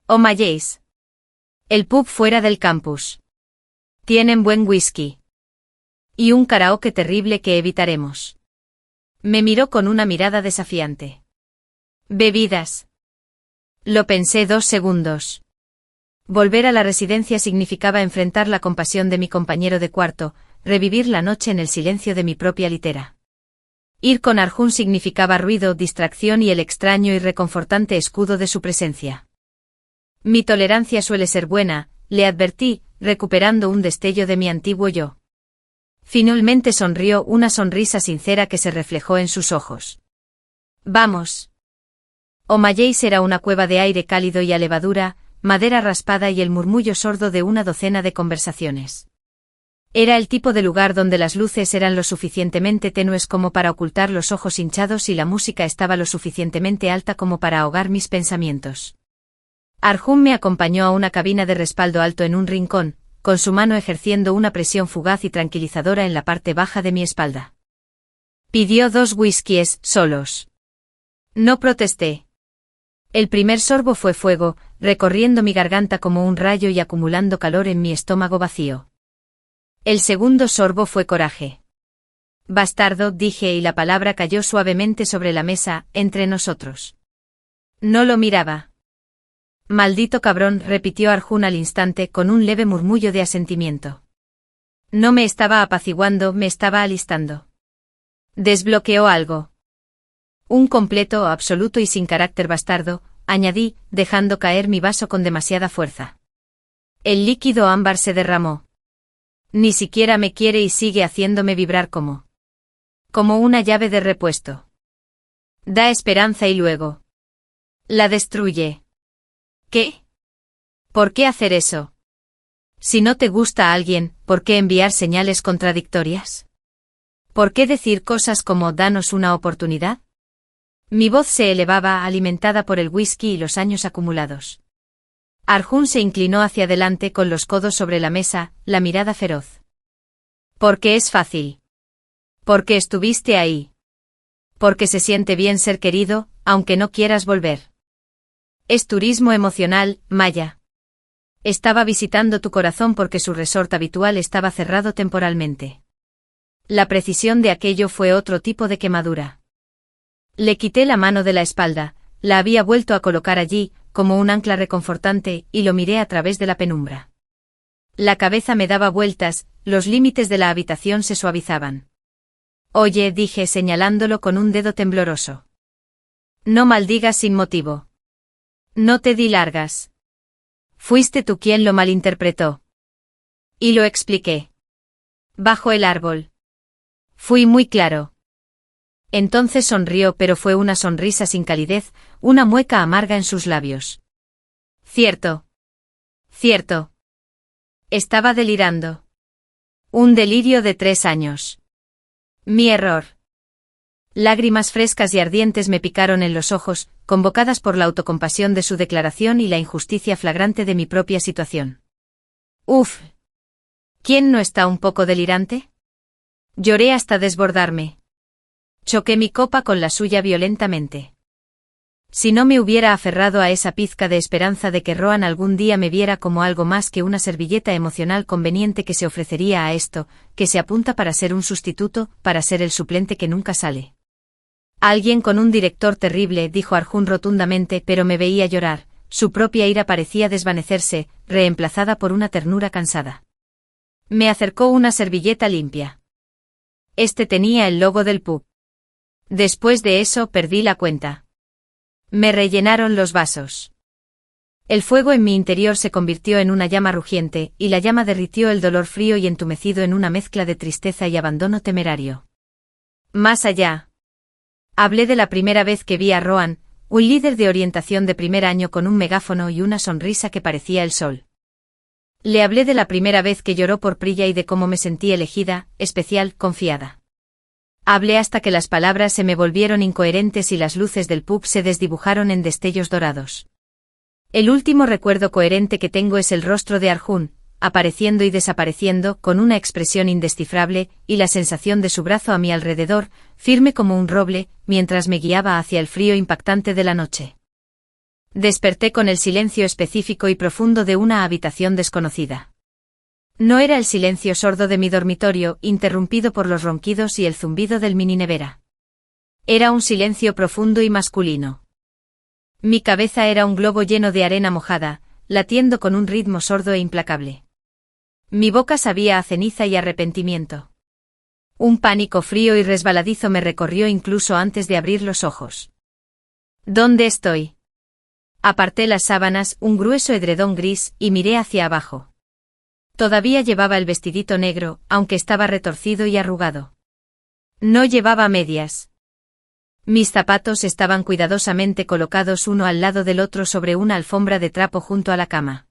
Oh my Jace. El pub fuera del campus. Tienen buen whisky. Y un karaoke terrible que evitaremos. Me miró con una mirada desafiante. Bebidas. Lo pensé 2 segundos. Volver a la residencia significaba enfrentar la compasión de mi compañero de cuarto, revivir la noche en el silencio de mi propia litera. Ir con Arjun significaba ruido, distracción y el extraño y reconfortante escudo de su presencia. Mi tolerancia suele ser buena, le advertí, recuperando un destello de mi antiguo yo. Finalmente sonrió, una sonrisa sincera que se reflejó en sus ojos. Vamos. Omayeis era una cueva de aire cálido y a levadura, madera raspada y el murmullo sordo de una docena de conversaciones. Era el tipo de lugar donde las luces eran lo suficientemente tenues como para ocultar los ojos hinchados y la música estaba lo suficientemente alta como para ahogar mis pensamientos. Arjun me acompañó a una cabina de respaldo alto en un rincón, con su mano ejerciendo una presión fugaz y tranquilizadora en la parte baja de mi espalda. Pidió 2 whiskies solos. No protesté. El primer sorbo fue fuego, recorriendo mi garganta como un rayo y acumulando calor en mi estómago vacío. El segundo sorbo fue coraje. Bastardo, dije y la palabra cayó suavemente sobre la mesa, entre nosotros. No lo miraba. Maldito cabrón, repitió Arjun al instante con un leve murmullo de asentimiento. No me estaba apaciguando, me estaba alistando. Desbloqueó algo. Un completo, absoluto y sin carácter bastardo, añadí, dejando caer mi vaso con demasiada fuerza. El líquido ámbar se derramó. Ni siquiera me quiere y sigue haciéndome vibrar como una llave de repuesto. Da esperanza y luego la destruye. ¿Qué? ¿Por qué hacer eso? Si no te gusta a alguien, ¿por qué enviar señales contradictorias? ¿Por qué decir cosas como danos una oportunidad? Mi voz se elevaba, alimentada por el whisky y los años acumulados. Arjun se inclinó hacia adelante con los codos sobre la mesa, la mirada feroz. Porque es fácil. Porque estuviste ahí. Porque se siente bien ser querido, aunque no quieras volver. Es turismo emocional, Maya. Estaba visitando tu corazón porque su resort habitual estaba cerrado temporalmente. La precisión de aquello fue otro tipo de quemadura. Le quité la mano de la espalda, la había vuelto a colocar allí, como un ancla reconfortante, y lo miré a través de la penumbra. La cabeza me daba vueltas, los límites de la habitación se suavizaban. Oye, dije señalándolo con un dedo tembloroso. No maldigas sin motivo. No te di largas. Fuiste tú quien lo malinterpretó. Y lo expliqué. Bajo el árbol. Fui muy claro. Entonces sonrió, pero fue una sonrisa sin calidez, una mueca amarga en sus labios. Cierto. Cierto. Estaba delirando. Un delirio de 3 años. Mi error. Lágrimas frescas y ardientes me picaron en los ojos, convocadas por la autocompasión de su declaración y la injusticia flagrante de mi propia situación. Uf. ¿Quién no está un poco delirante? Lloré hasta desbordarme. Choqué mi copa con la suya violentamente. Si no me hubiera aferrado a esa pizca de esperanza de que Rohan algún día me viera como algo más que una servilleta emocional conveniente que se ofrecería a esto, que se apunta para ser un sustituto, para ser el suplente que nunca sale. Alguien con un director terrible, dijo Arjun rotundamente, pero me veía llorar, su propia ira parecía desvanecerse, reemplazada por una ternura cansada. Me acercó una servilleta limpia. Este tenía el logo del pub. Después de eso perdí la cuenta. Me rellenaron los vasos. El fuego en mi interior se convirtió en una llama rugiente, y la llama derritió el dolor frío y entumecido en una mezcla de tristeza y abandono temerario. Más allá. Hablé de la primera vez que vi a Rohan, un líder de orientación de primer año con un megáfono y una sonrisa que parecía el sol. Le hablé de la primera vez que lloró por Priya y de cómo me sentí elegida, especial, confiada. Hablé hasta que las palabras se me volvieron incoherentes y las luces del pub se desdibujaron en destellos dorados. El último recuerdo coherente que tengo es el rostro de Arjun, apareciendo y desapareciendo con una expresión indescifrable, y la sensación de su brazo a mi alrededor, firme como un roble, mientras me guiaba hacia el frío impactante de la noche. Desperté con el silencio específico y profundo de una habitación desconocida. No era el silencio sordo de mi dormitorio, interrumpido por los ronquidos y el zumbido del mini nevera. Era un silencio profundo y masculino. Mi cabeza era un globo lleno de arena mojada, latiendo con un ritmo sordo e implacable. Mi boca sabía a ceniza y arrepentimiento. Un pánico frío y resbaladizo me recorrió incluso antes de abrir los ojos. ¿Dónde estoy? Aparté las sábanas, un grueso edredón gris, y miré hacia abajo. Todavía llevaba el vestidito negro, aunque estaba retorcido y arrugado. No llevaba medias. Mis zapatos estaban cuidadosamente colocados uno al lado del otro sobre una alfombra de trapo junto a la cama.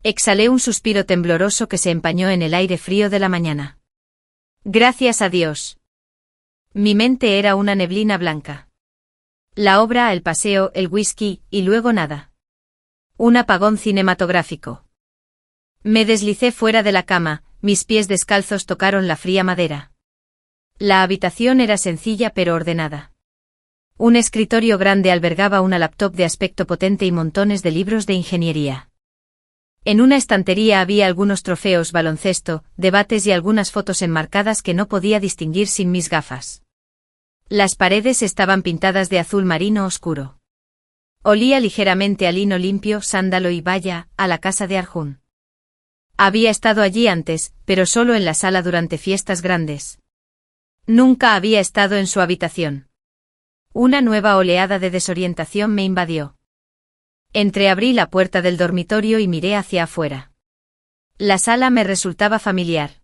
Exhalé un suspiro tembloroso que se empañó en el aire frío de la mañana. Gracias a Dios. Mi mente era una neblina blanca. La obra, el paseo, el whisky, y luego nada. Un apagón cinematográfico. Me deslicé fuera de la cama, mis pies descalzos tocaron la fría madera. La habitación era sencilla pero ordenada. Un escritorio grande albergaba una laptop de aspecto potente y montones de libros de ingeniería. En una estantería había algunos trofeos, baloncesto, debates y algunas fotos enmarcadas que no podía distinguir sin mis gafas. Las paredes estaban pintadas de azul marino oscuro. Olía ligeramente a lino limpio, sándalo y vaya, a la casa de Arjun. Había estado allí antes, pero solo en la sala durante fiestas grandes. Nunca había estado en su habitación. Una nueva oleada de desorientación me invadió. Entreabrí la puerta del dormitorio y miré hacia afuera. La sala me resultaba familiar.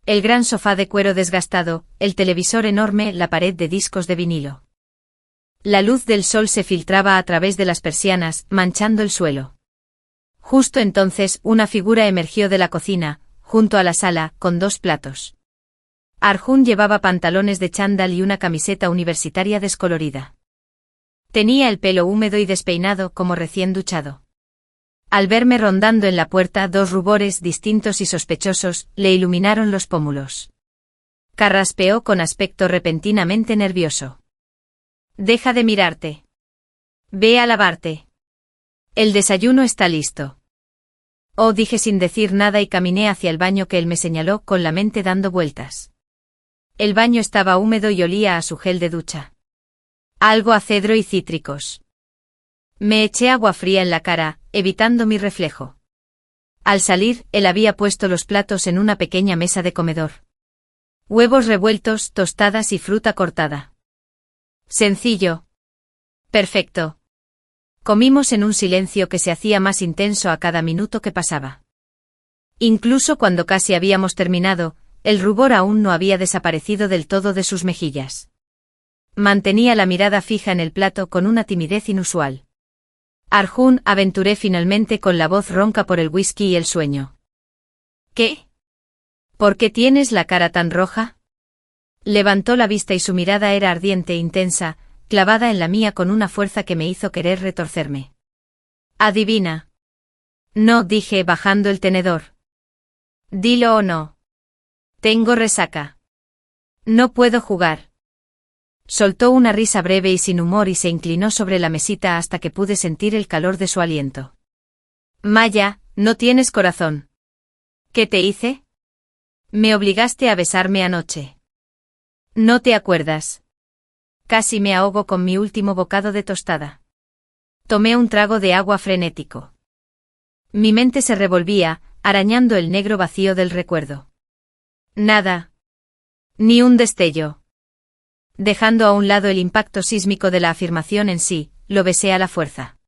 El gran sofá de cuero desgastado, el televisor enorme, la pared de discos de vinilo. La luz del sol se filtraba a través de las persianas, manchando el suelo. Justo entonces, una figura emergió de la cocina, junto a la sala, con 2 platos. Arjun llevaba pantalones de chándal y una camiseta universitaria descolorida. Tenía el pelo húmedo y despeinado como recién duchado. Al verme rondando en la puerta 2 rubores distintos y sospechosos, le iluminaron los pómulos. Carraspeó con aspecto repentinamente nervioso. Deja de mirarte. Ve a lavarte. El desayuno está listo. Oh, dije sin decir nada y caminé hacia el baño que él me señaló con la mente dando vueltas. El baño estaba húmedo y olía a su gel de ducha. Algo a cedro y cítricos. Me eché agua fría en la cara, evitando mi reflejo. Al salir, él había puesto los platos en una pequeña mesa de comedor. Huevos revueltos, tostadas y fruta cortada. Sencillo. Perfecto. Comimos en un silencio que se hacía más intenso a cada minuto que pasaba. Incluso cuando casi habíamos terminado, el rubor aún no había desaparecido del todo de sus mejillas. Mantenía la mirada fija en el plato con una timidez inusual. Arjun, aventuré finalmente con la voz ronca por el whisky y el sueño. ¿Qué? ¿Por qué tienes la cara tan roja? Levantó la vista y su mirada era ardiente e intensa, clavada en la mía con una fuerza que me hizo querer retorcerme. Adivina. No, dije bajando el tenedor. Dilo o no. Tengo resaca. No puedo jugar. Soltó una risa breve y sin humor y se inclinó sobre la mesita hasta que pude sentir el calor de su aliento. Maya, no tienes corazón. ¿Qué te hice? Me obligaste a besarme anoche. No te acuerdas. Casi me ahogo con mi último bocado de tostada. Tomé un trago de agua frenético. Mi mente se revolvía, arañando el negro vacío del recuerdo. Nada. Ni un destello. Dejando a un lado el impacto sísmico de la afirmación en sí, lo besé a la fuerza.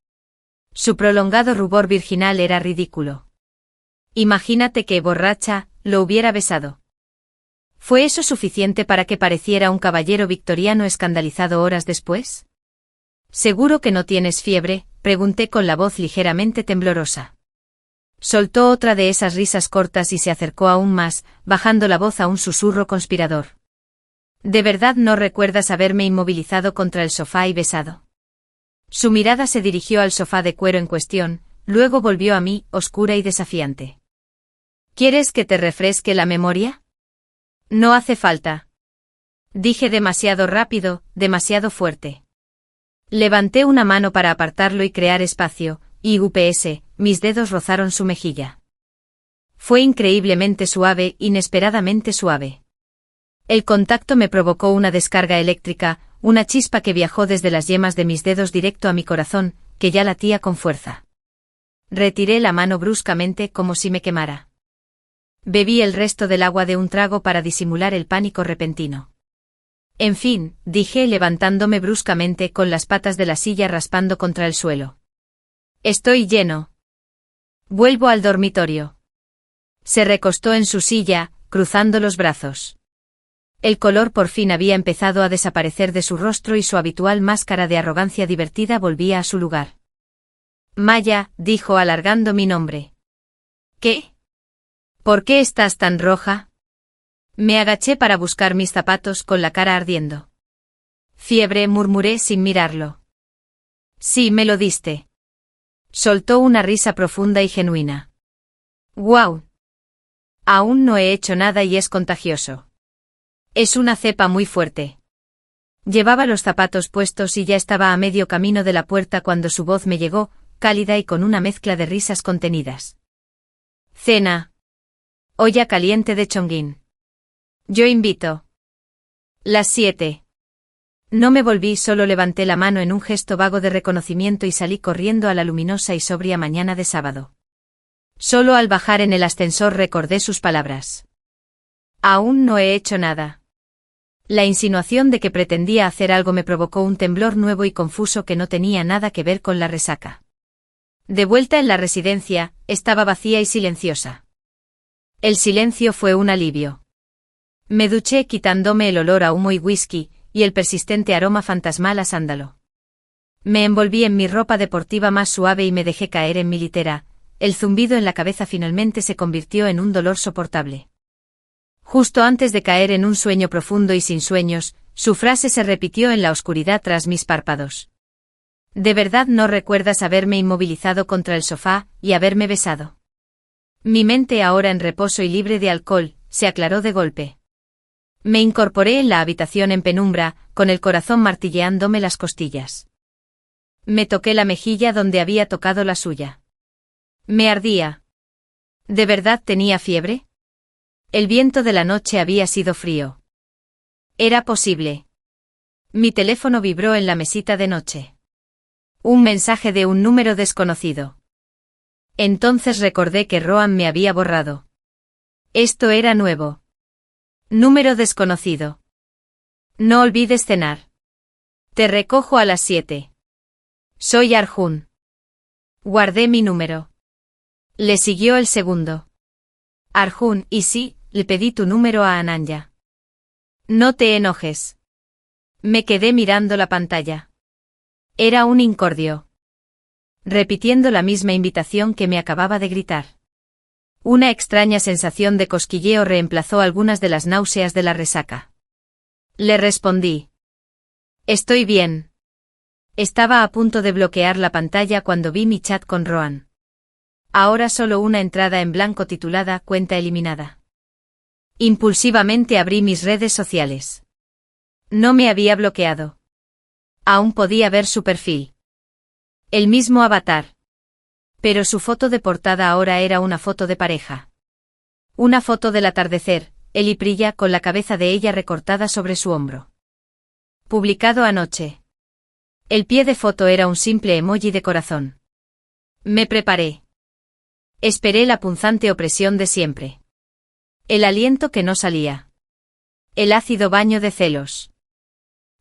Su prolongado rubor virginal era ridículo. Imagínate que, borracha, lo hubiera besado. ¿Fue eso suficiente para que pareciera un caballero victoriano escandalizado horas después? ¿Seguro que no tienes fiebre?, pregunté con la voz ligeramente temblorosa. Soltó otra de esas risas cortas y se acercó aún más, bajando la voz a un susurro conspirador. ¿De verdad no recuerdas haberme inmovilizado contra el sofá y besado? Su mirada se dirigió al sofá de cuero en cuestión, luego volvió a mí, oscura y desafiante. ¿Quieres que te refresque la memoria? No hace falta. Dije demasiado rápido, demasiado fuerte. Levanté una mano para apartarlo y crear espacio, y mis dedos rozaron su mejilla. Fue increíblemente suave, inesperadamente suave. El contacto me provocó una descarga eléctrica, una chispa que viajó desde las yemas de mis dedos directo a mi corazón, que ya latía con fuerza. Retiré la mano bruscamente como si me quemara. Bebí el resto del agua de un trago para disimular el pánico repentino. En fin, dije levantándome bruscamente con las patas de la silla raspando contra el suelo. Estoy lleno. Vuelvo al dormitorio. Se recostó en su silla, cruzando los brazos. El color por fin había empezado a desaparecer de su rostro y su habitual máscara de arrogancia divertida volvía a su lugar. Maya, dijo alargando mi nombre. ¿Qué? ¿Por qué estás tan roja? Me agaché para buscar mis zapatos con la cara ardiendo. Fiebre, murmuré sin mirarlo. Sí, me lo diste. Soltó una risa profunda y genuina. ¡Guau! Aún no he hecho nada y es contagioso. Es una cepa muy fuerte. Llevaba los zapatos puestos y ya estaba a medio camino de la puerta cuando su voz me llegó, cálida y con una mezcla de risas contenidas. Cena. Olla caliente de Chongqing. Yo invito. Las 7. No me volví, solo levanté la mano en un gesto vago de reconocimiento y salí corriendo a la luminosa y sobria mañana de sábado. Solo al bajar en el ascensor recordé sus palabras. Aún no he hecho nada. La insinuación de que pretendía hacer algo me provocó un temblor nuevo y confuso que no tenía nada que ver con la resaca. De vuelta en la residencia, estaba vacía y silenciosa. El silencio fue un alivio. Me duché quitándome el olor a humo y whisky, y el persistente aroma fantasmal a sándalo. Me envolví en mi ropa deportiva más suave y me dejé caer en mi litera. El zumbido en la cabeza finalmente se convirtió en un dolor soportable. Justo antes de caer en un sueño profundo y sin sueños, su frase se repitió en la oscuridad tras mis párpados. ¿De verdad no recuerdas haberme inmovilizado contra el sofá y haberme besado? Mi mente, ahora en reposo y libre de alcohol, se aclaró de golpe. Me incorporé en la habitación en penumbra, con el corazón martilleándome las costillas. Me toqué la mejilla donde había tocado la suya. Me ardía. ¿De verdad tenía fiebre? El viento de la noche había sido frío. Era posible. Mi teléfono vibró en la mesita de noche. Un mensaje de un número desconocido. Entonces recordé que Rohan me había borrado. Esto era nuevo. Número desconocido. No olvides cenar. Te recojo a las 7. Soy Arjun. Guardé mi número. Le siguió el segundo. Arjun, y sí, le pedí tu número a Ananya. No te enojes. Me quedé mirando la pantalla. Era un incordio. Repitiendo la misma invitación que me acababa de gritar. Una extraña sensación de cosquilleo reemplazó algunas de las náuseas de la resaca. Le respondí. Estoy bien. Estaba a punto de bloquear la pantalla cuando vi mi chat con Rohan. Ahora solo una entrada en blanco titulada Cuenta eliminada. Impulsivamente abrí mis redes sociales. No me había bloqueado. Aún podía ver su perfil. El mismo avatar. Pero su foto de portada ahora era una foto de pareja. Una foto del atardecer, él y Priya con la cabeza de ella recortada sobre su hombro. Publicado anoche. El pie de foto era un simple emoji de corazón. Me preparé. Esperé la punzante opresión de siempre. El aliento que no salía. El ácido baño de celos.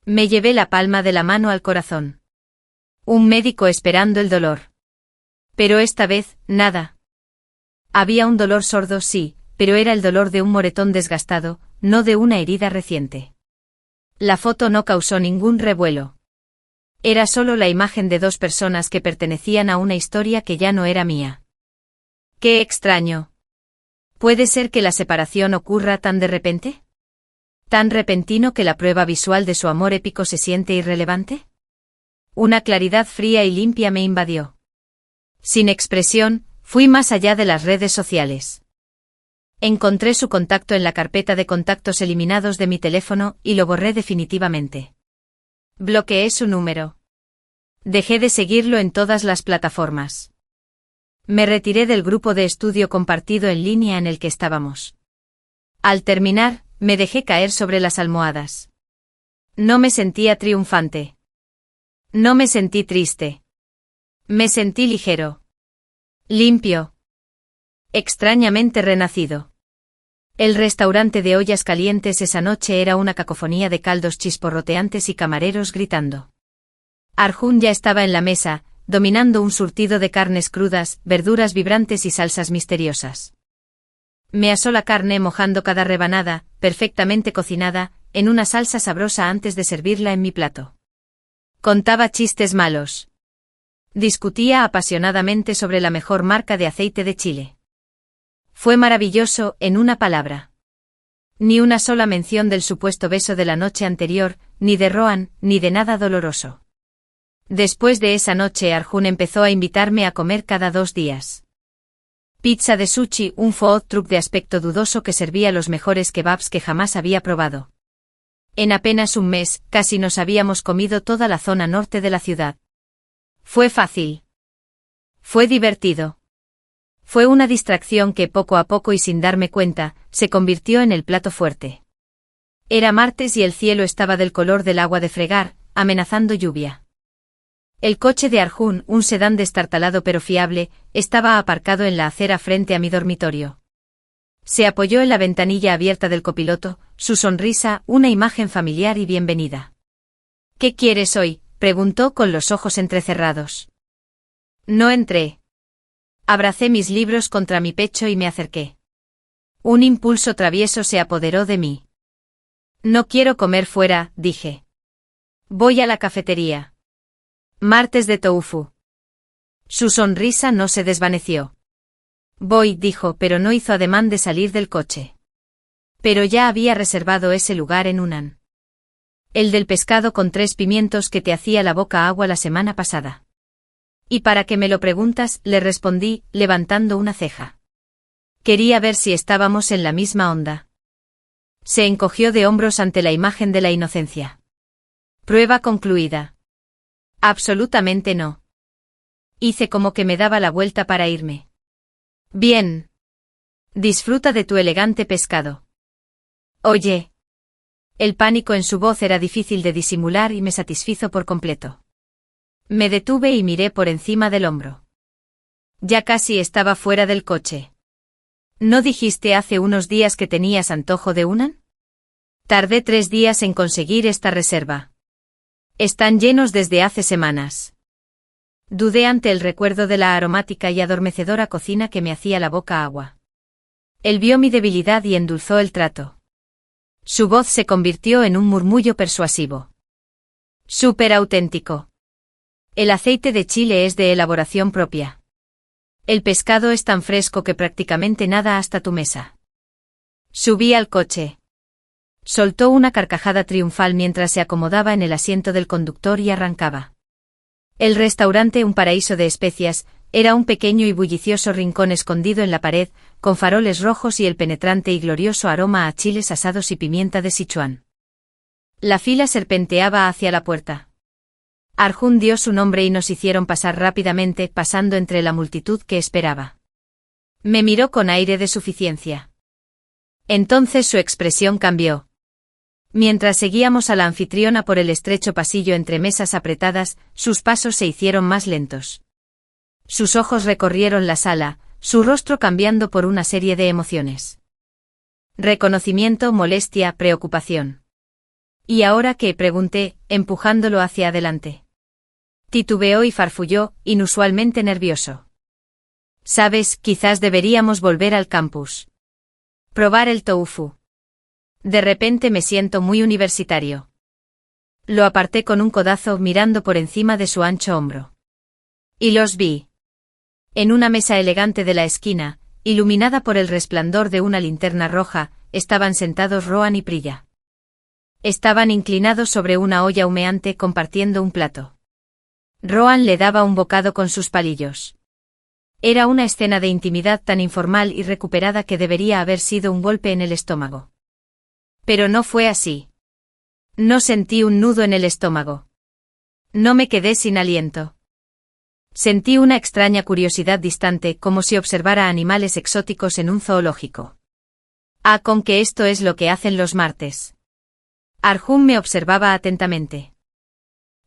Me llevé la palma de la mano al corazón. Un médico esperando el dolor. Pero esta vez, nada. Había un dolor sordo, sí, pero era el dolor de un moretón desgastado, no de una herida reciente. La foto no causó ningún revuelo. Era solo la imagen de dos personas que pertenecían a una historia que ya no era mía. ¡Qué extraño! ¿Puede ser que la separación ocurra tan de repente? ¿Tan repentino que la prueba visual de su amor épico se siente irrelevante? Una claridad fría y limpia me invadió. Sin expresión, fui más allá de las redes sociales. Encontré su contacto en la carpeta de contactos eliminados de mi teléfono y lo borré definitivamente. Bloqueé su número. Dejé de seguirlo en todas las plataformas. Me retiré del grupo de estudio compartido en línea en el que estábamos. Al terminar, me dejé caer sobre las almohadas. No me sentía triunfante. No me sentí triste. Me sentí ligero. Limpio. Extrañamente renacido. El restaurante de ollas calientes esa noche era una cacofonía de caldos chisporroteantes y camareros gritando. Arjun ya estaba en la mesa, dominando un surtido de carnes crudas, verduras vibrantes y salsas misteriosas. Me asó la carne mojando cada rebanada, perfectamente cocinada, en una salsa sabrosa antes de servirla en mi plato. Contaba chistes malos. Discutía apasionadamente sobre la mejor marca de aceite de Chile. Fue maravilloso, en una palabra. Ni una sola mención del supuesto beso de la noche anterior, ni de Rohan, ni de nada doloroso. Después de esa noche Arjun empezó a invitarme a comer cada 2 días. Pizza de sushi, un food truck de aspecto dudoso que servía los mejores kebabs que jamás había probado. En apenas un mes, casi nos habíamos comido toda la zona norte de la ciudad. Fue fácil. Fue divertido. Fue una distracción que poco a poco y sin darme cuenta, se convirtió en el plato fuerte. Era martes y el cielo estaba del color del agua de fregar, amenazando lluvia. El coche de Arjun, un sedán destartalado pero fiable, estaba aparcado en la acera frente a mi dormitorio. Se apoyó en la ventanilla abierta del copiloto, su sonrisa, una imagen familiar y bienvenida. ¿Qué quieres hoy?, preguntó con los ojos entrecerrados. No entré. Abracé mis libros contra mi pecho y me acerqué. Un impulso travieso se apoderó de mí. No quiero comer fuera, dije. Voy a la cafetería. Martes de tofu. Su sonrisa no se desvaneció. Voy, dijo, pero no hizo ademán de salir del coche. Pero ya había reservado ese lugar en Unan. El del pescado con 3 pimientos que te hacía la boca agua la semana pasada. ¿Y para qué me lo preguntas?, le respondí, levantando una ceja. Quería ver si estábamos en la misma onda. Se encogió de hombros ante la imagen de la inocencia. Prueba concluida. Absolutamente no. Hice como que me daba la vuelta para irme. Bien. Disfruta de tu elegante pescado. Oye. El pánico en su voz era difícil de disimular y me satisfizo por completo. Me detuve y miré por encima del hombro. Ya casi estaba fuera del coche. ¿No dijiste hace unos días que tenías antojo de Unan? Tardé 3 días en conseguir esta reserva. Están llenos desde hace semanas. Dudé ante el recuerdo de la aromática y adormecedora cocina que me hacía la boca agua. Él vio mi debilidad y endulzó el trato. Su voz se convirtió en un murmullo persuasivo. Súper auténtico. El aceite de chile es de elaboración propia. El pescado es tan fresco que prácticamente nada hasta tu mesa. Subí al coche. Soltó una carcajada triunfal mientras se acomodaba en el asiento del conductor y arrancaba. El restaurante, un paraíso de especias, era un pequeño y bullicioso rincón escondido en la pared, con faroles rojos y el penetrante y glorioso aroma a chiles asados y pimienta de Sichuan. La fila serpenteaba hacia la puerta. Arjun dio su nombre y nos hicieron pasar rápidamente, pasando entre la multitud que esperaba. Me miró con aire de suficiencia. Entonces su expresión cambió. Mientras seguíamos a la anfitriona por el estrecho pasillo entre mesas apretadas, sus pasos se hicieron más lentos. Sus ojos recorrieron la sala, su rostro cambiando por una serie de emociones. Reconocimiento, molestia, preocupación. ¿Y ahora qué?, pregunté, empujándolo hacia adelante. Titubeó y farfulló, inusualmente nervioso. Sabes, quizás deberíamos volver al campus. Probar el tofu. De repente me siento muy universitario. Lo aparté con un codazo mirando por encima de su ancho hombro. Y los vi. En una mesa elegante de la esquina, iluminada por el resplandor de una linterna roja, estaban sentados Rohan y Priya. Estaban inclinados sobre una olla humeante compartiendo un plato. Rohan le daba un bocado con sus palillos. Era una escena de intimidad tan informal y recuperada que debería haber sido un golpe en el estómago. Pero no fue así. No sentí un nudo en el estómago. No me quedé sin aliento. Sentí una extraña curiosidad distante, como si observara animales exóticos en un zoológico. Ah, con que esto es lo que hacen los martes. Arjun me observaba atentamente.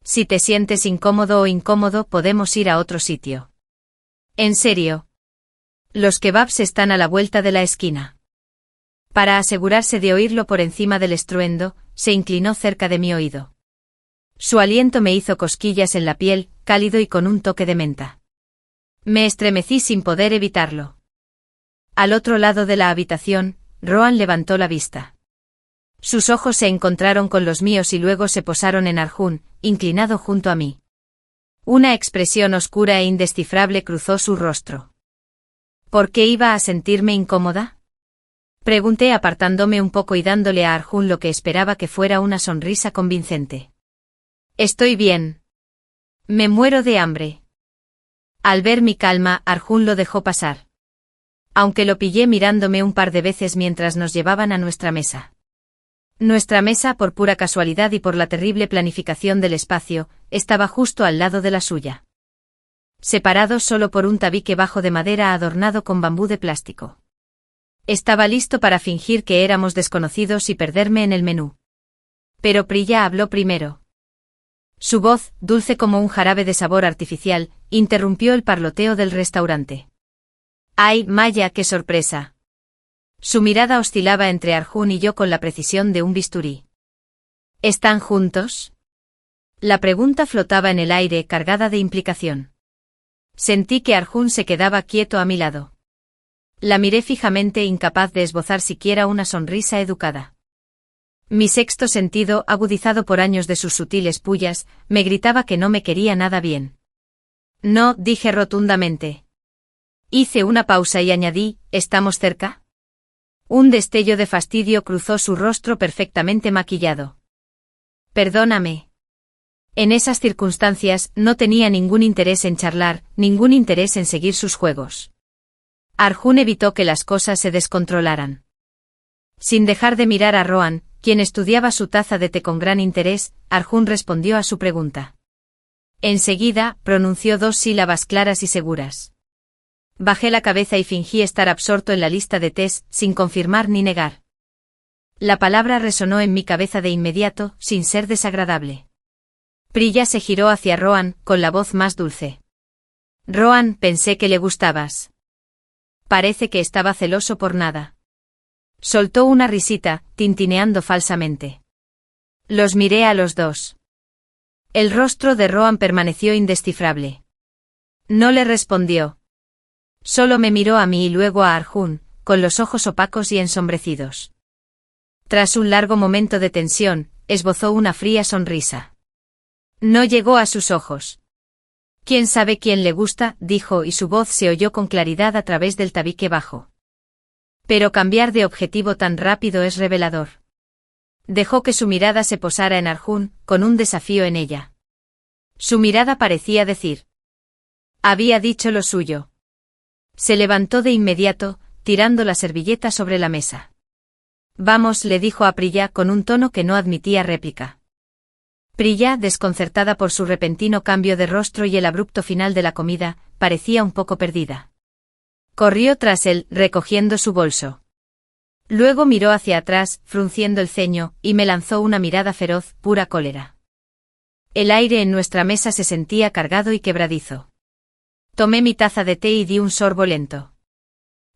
Si te sientes incómodo o incómodo, podemos ir a otro sitio. En serio. Los kebabs están a la vuelta de la esquina. Para asegurarse de oírlo por encima del estruendo, se inclinó cerca de mi oído. Su aliento me hizo cosquillas en la piel, cálido y con un toque de menta. Me estremecí sin poder evitarlo. Al otro lado de la habitación, Rohan levantó la vista. Sus ojos se encontraron con los míos y luego se posaron en Arjun, inclinado junto a mí. Una expresión oscura e indescifrable cruzó su rostro. ¿Por qué iba a sentirme incómoda? Pregunté apartándome un poco y dándole a Arjun lo que esperaba que fuera una sonrisa convincente. Estoy bien. Me muero de hambre. Al ver mi calma, Arjun lo dejó pasar. Aunque lo pillé mirándome un par de veces mientras nos llevaban a nuestra mesa. Nuestra mesa, por pura casualidad y por la terrible planificación del espacio, estaba justo al lado de la suya. Separados solo por un tabique bajo de madera adornado con bambú de plástico. Estaba listo para fingir que éramos desconocidos y perderme en el menú. Pero Priya habló primero. Su voz, dulce como un jarabe de sabor artificial, interrumpió el parloteo del restaurante. ¡Ay, Maya, qué sorpresa! Su mirada oscilaba entre Arjun y yo con la precisión de un bisturí. ¿Están juntos? La pregunta flotaba en el aire, cargada de implicación. Sentí que Arjun se quedaba quieto a mi lado. La miré fijamente, incapaz de esbozar siquiera una sonrisa educada. Mi sexto sentido, agudizado por años de sus sutiles pullas, me gritaba que no me quería nada bien. No, dije rotundamente. Hice una pausa y añadí, ¿estamos cerca? Un destello de fastidio cruzó su rostro perfectamente maquillado. Perdóname. En esas circunstancias no tenía ningún interés en charlar, ningún interés en seguir sus juegos. Arjun evitó que las cosas se descontrolaran. Sin dejar de mirar a Rohan, quien estudiaba su taza de té con gran interés, Arjun respondió a su pregunta. Enseguida, pronunció dos sílabas claras y seguras. Bajé la cabeza y fingí estar absorto en la lista de tés, sin confirmar ni negar. La palabra resonó en mi cabeza de inmediato, sin ser desagradable. Priya se giró hacia Rohan, con la voz más dulce. Rohan, pensé que le gustabas. Parece que estaba celoso por nada. Soltó una risita, tintineando falsamente. Los miré a los dos. El rostro de Rohan permaneció indescifrable. No le respondió. Solo me miró a mí y luego a Arjun, con los ojos opacos y ensombrecidos. Tras un largo momento de tensión, esbozó una fría sonrisa. No llegó a sus ojos. «¿Quién sabe quién le gusta?», dijo, y su voz se oyó con claridad a través del tabique bajo. Pero cambiar de objetivo tan rápido es revelador. Dejó que su mirada se posara en Arjun, con un desafío en ella. Su mirada parecía decir. Había dicho lo suyo. Se levantó de inmediato, tirando la servilleta sobre la mesa. Vamos, le dijo a Priya con un tono que no admitía réplica. Priya, desconcertada por su repentino cambio de rostro y el abrupto final de la comida, parecía un poco perdida. Corrió tras él, recogiendo su bolso. Luego miró hacia atrás, frunciendo el ceño, y me lanzó una mirada feroz, pura cólera. El aire en nuestra mesa se sentía cargado y quebradizo. Tomé mi taza de té y di un sorbo lento.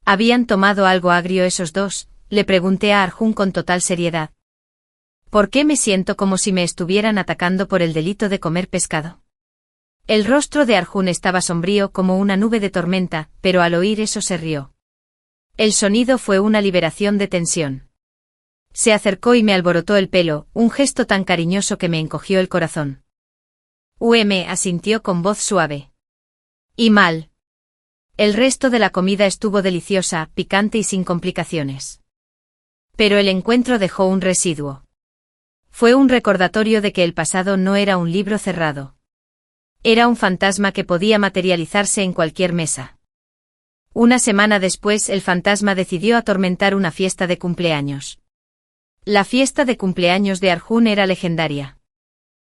¿Habían tomado algo agrio esos dos?, le pregunté a Arjun con total seriedad. ¿Por qué me siento como si me estuvieran atacando por el delito de comer pescado? El rostro de Arjun estaba sombrío como una nube de tormenta, pero al oír eso se rió. El sonido fue una liberación de tensión. Se acercó y me alborotó el pelo, un gesto tan cariñoso que me encogió el corazón. Me asintió con voz suave. Y mal. El resto de la comida estuvo deliciosa, picante y sin complicaciones. Pero el encuentro dejó un residuo. Fue un recordatorio de que el pasado no era un libro cerrado. Era un fantasma que podía materializarse en cualquier mesa. Una semana después el fantasma decidió atormentar una fiesta de cumpleaños. La fiesta de cumpleaños de Arjun era legendaria.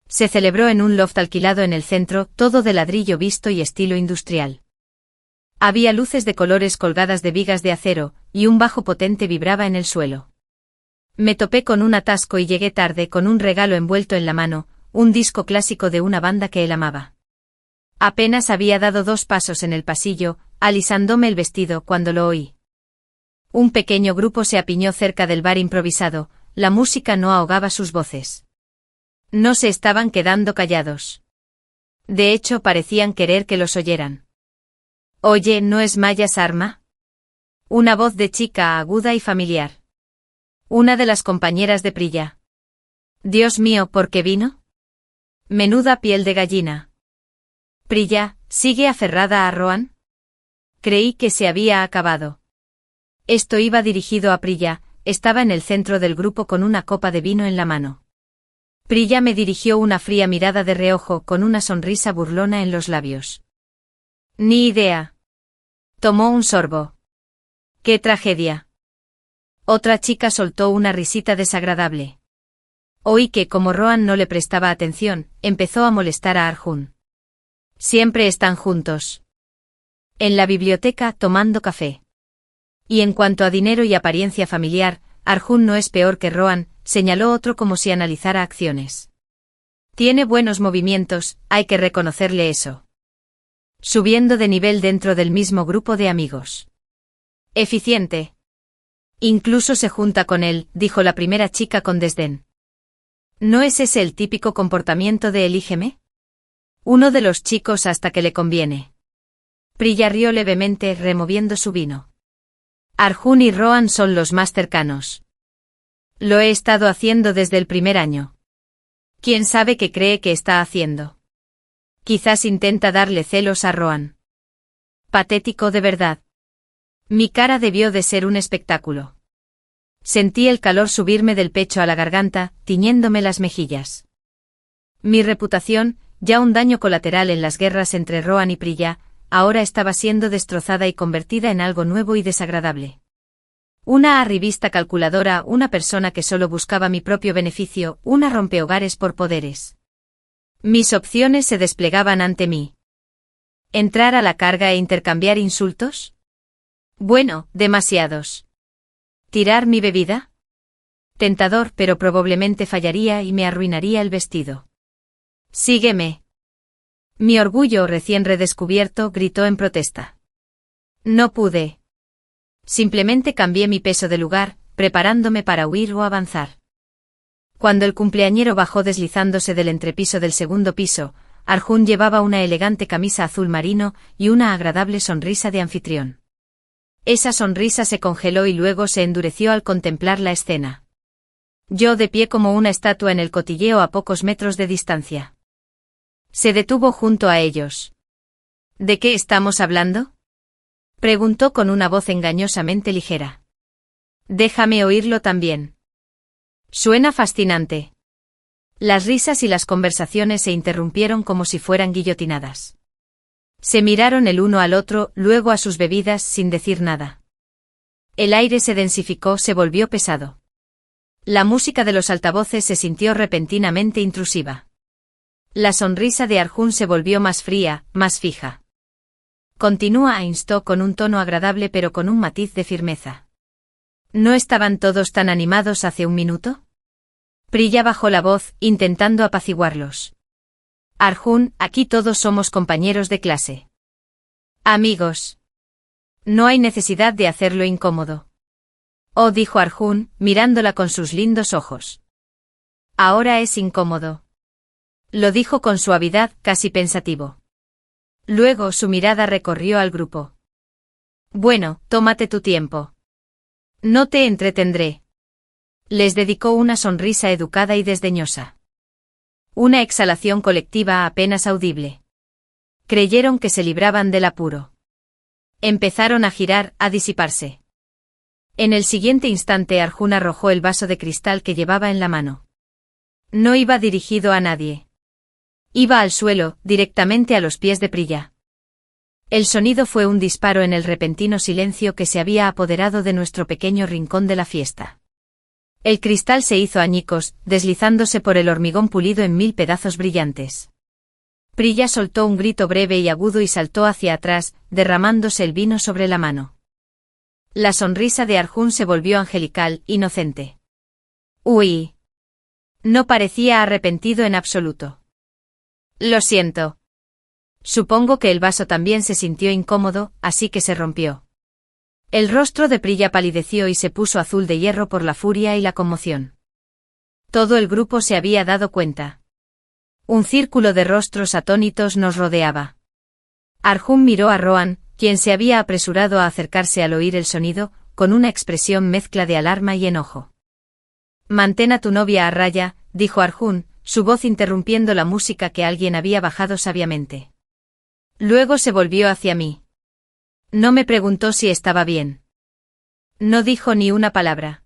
Se celebró en un loft alquilado en el centro, todo de ladrillo visto y estilo industrial. Había luces de colores colgadas de vigas de acero, y un bajo potente vibraba en el suelo. Me topé con un atasco y llegué tarde con un regalo envuelto en la mano, un disco clásico de una banda que él amaba. Apenas había dado 2 pasos en el pasillo, alisándome el vestido cuando lo oí. Un pequeño grupo se apiñó cerca del bar improvisado, la música no ahogaba sus voces. No se estaban quedando callados. De hecho parecían querer que los oyeran. Oye, ¿no es Maya Sarma? Una voz de chica aguda y familiar. Una de las compañeras de Priya. Dios mío, ¿por qué vino? Menuda piel de gallina. Priya, ¿sigue aferrada a Rohan? Creí que se había acabado. Esto iba dirigido a Priya, estaba en el centro del grupo con una copa de vino en la mano. Priya me dirigió una fría mirada de reojo con una sonrisa burlona en los labios. Ni idea. Tomó un sorbo. ¡Qué tragedia! Otra chica soltó una risita desagradable. Oí que, como Rohan no le prestaba atención, empezó a molestar a Arjun. Siempre están juntos. En la biblioteca tomando café. Y en cuanto a dinero y apariencia familiar, Arjun no es peor que Rohan, señaló otro como si analizara acciones. Tiene buenos movimientos, hay que reconocerle eso. Subiendo de nivel dentro del mismo grupo de amigos. Eficiente. Incluso se junta con él, dijo la primera chica con desdén. ¿No es ese el típico comportamiento de elígeme? Uno de los chicos hasta que le conviene. Priya rió levemente, removiendo su vino. Arjun y Rohan son los más cercanos. Lo he estado haciendo desde el primer año. ¿Quién sabe qué cree que está haciendo? Quizás intenta darle celos a Rohan. Patético de verdad. Mi cara debió de ser un espectáculo. Sentí el calor subirme del pecho a la garganta, tiñéndome las mejillas. Mi reputación, ya un daño colateral en las guerras entre Rohan y Priya, ahora estaba siendo destrozada y convertida en algo nuevo y desagradable. Una arribista calculadora, una persona que solo buscaba mi propio beneficio, una rompehogares por poderes. Mis opciones se desplegaban ante mí. ¿Entrar a la carga e intercambiar insultos? Bueno, demasiados. ¿Tirar mi bebida? Tentador, pero probablemente fallaría y me arruinaría el vestido. Sígueme. Mi orgullo recién redescubierto gritó en protesta. No pude. Simplemente cambié mi peso de lugar, preparándome para huir o avanzar. Cuando el cumpleañero bajó deslizándose del entrepiso del segundo piso, Arjun llevaba una elegante camisa azul marino y una agradable sonrisa de anfitrión. Esa sonrisa se congeló y luego se endureció al contemplar la escena. Yo de pie como una estatua en el cotilleo a pocos metros de distancia. Se detuvo junto a ellos. ¿De qué estamos hablando? Preguntó con una voz engañosamente ligera. Déjame oírlo también. Suena fascinante. Las risas y las conversaciones se interrumpieron como si fueran guillotinadas. Se miraron el uno al otro, luego a sus bebidas sin decir nada. El aire se densificó, se volvió pesado. La música de los altavoces se sintió repentinamente intrusiva. La sonrisa de Arjun se volvió más fría, más fija. Continúa, instó con un tono agradable pero con un matiz de firmeza. ¿No estaban todos tan animados hace un minuto? Priya bajó la voz, intentando apaciguarlos. Arjun, aquí todos somos compañeros de clase. Amigos. No hay necesidad de hacerlo incómodo. Oh, dijo Arjun, mirándola con sus lindos ojos. Ahora es incómodo. Lo dijo con suavidad, casi pensativo. Luego su mirada recorrió al grupo. Bueno, tómate tu tiempo. No te entretendré. Les dedicó una sonrisa educada y desdeñosa. Una exhalación colectiva apenas audible. Creyeron que se libraban del apuro. Empezaron a girar, a disiparse. En el siguiente instante Arjun arrojó el vaso de cristal que llevaba en la mano. No iba dirigido a nadie. Iba al suelo, directamente a los pies de Priya. El sonido fue un disparo en el repentino silencio que se había apoderado de nuestro pequeño rincón de la fiesta. El cristal se hizo añicos, deslizándose por el hormigón pulido en 1000 pedazos brillantes. Priya soltó un grito breve y agudo y saltó hacia atrás, derramándose el vino sobre la mano. La sonrisa de Arjun se volvió angelical, inocente. ¡Uy! No parecía arrepentido en absoluto. Lo siento. Supongo que el vaso también se sintió incómodo, así que se rompió. El rostro de Priya palideció y se puso azul de hierro por la furia y la conmoción. Todo el grupo se había dado cuenta. Un círculo de rostros atónitos nos rodeaba. Arjun miró a Rohan, quien se había apresurado a acercarse al oír el sonido, con una expresión mezcla de alarma y enojo. Mantén a tu novia a raya, dijo Arjun, su voz interrumpiendo la música que alguien había bajado sabiamente. Luego se volvió hacia mí. No me preguntó si estaba bien. No dijo ni una palabra.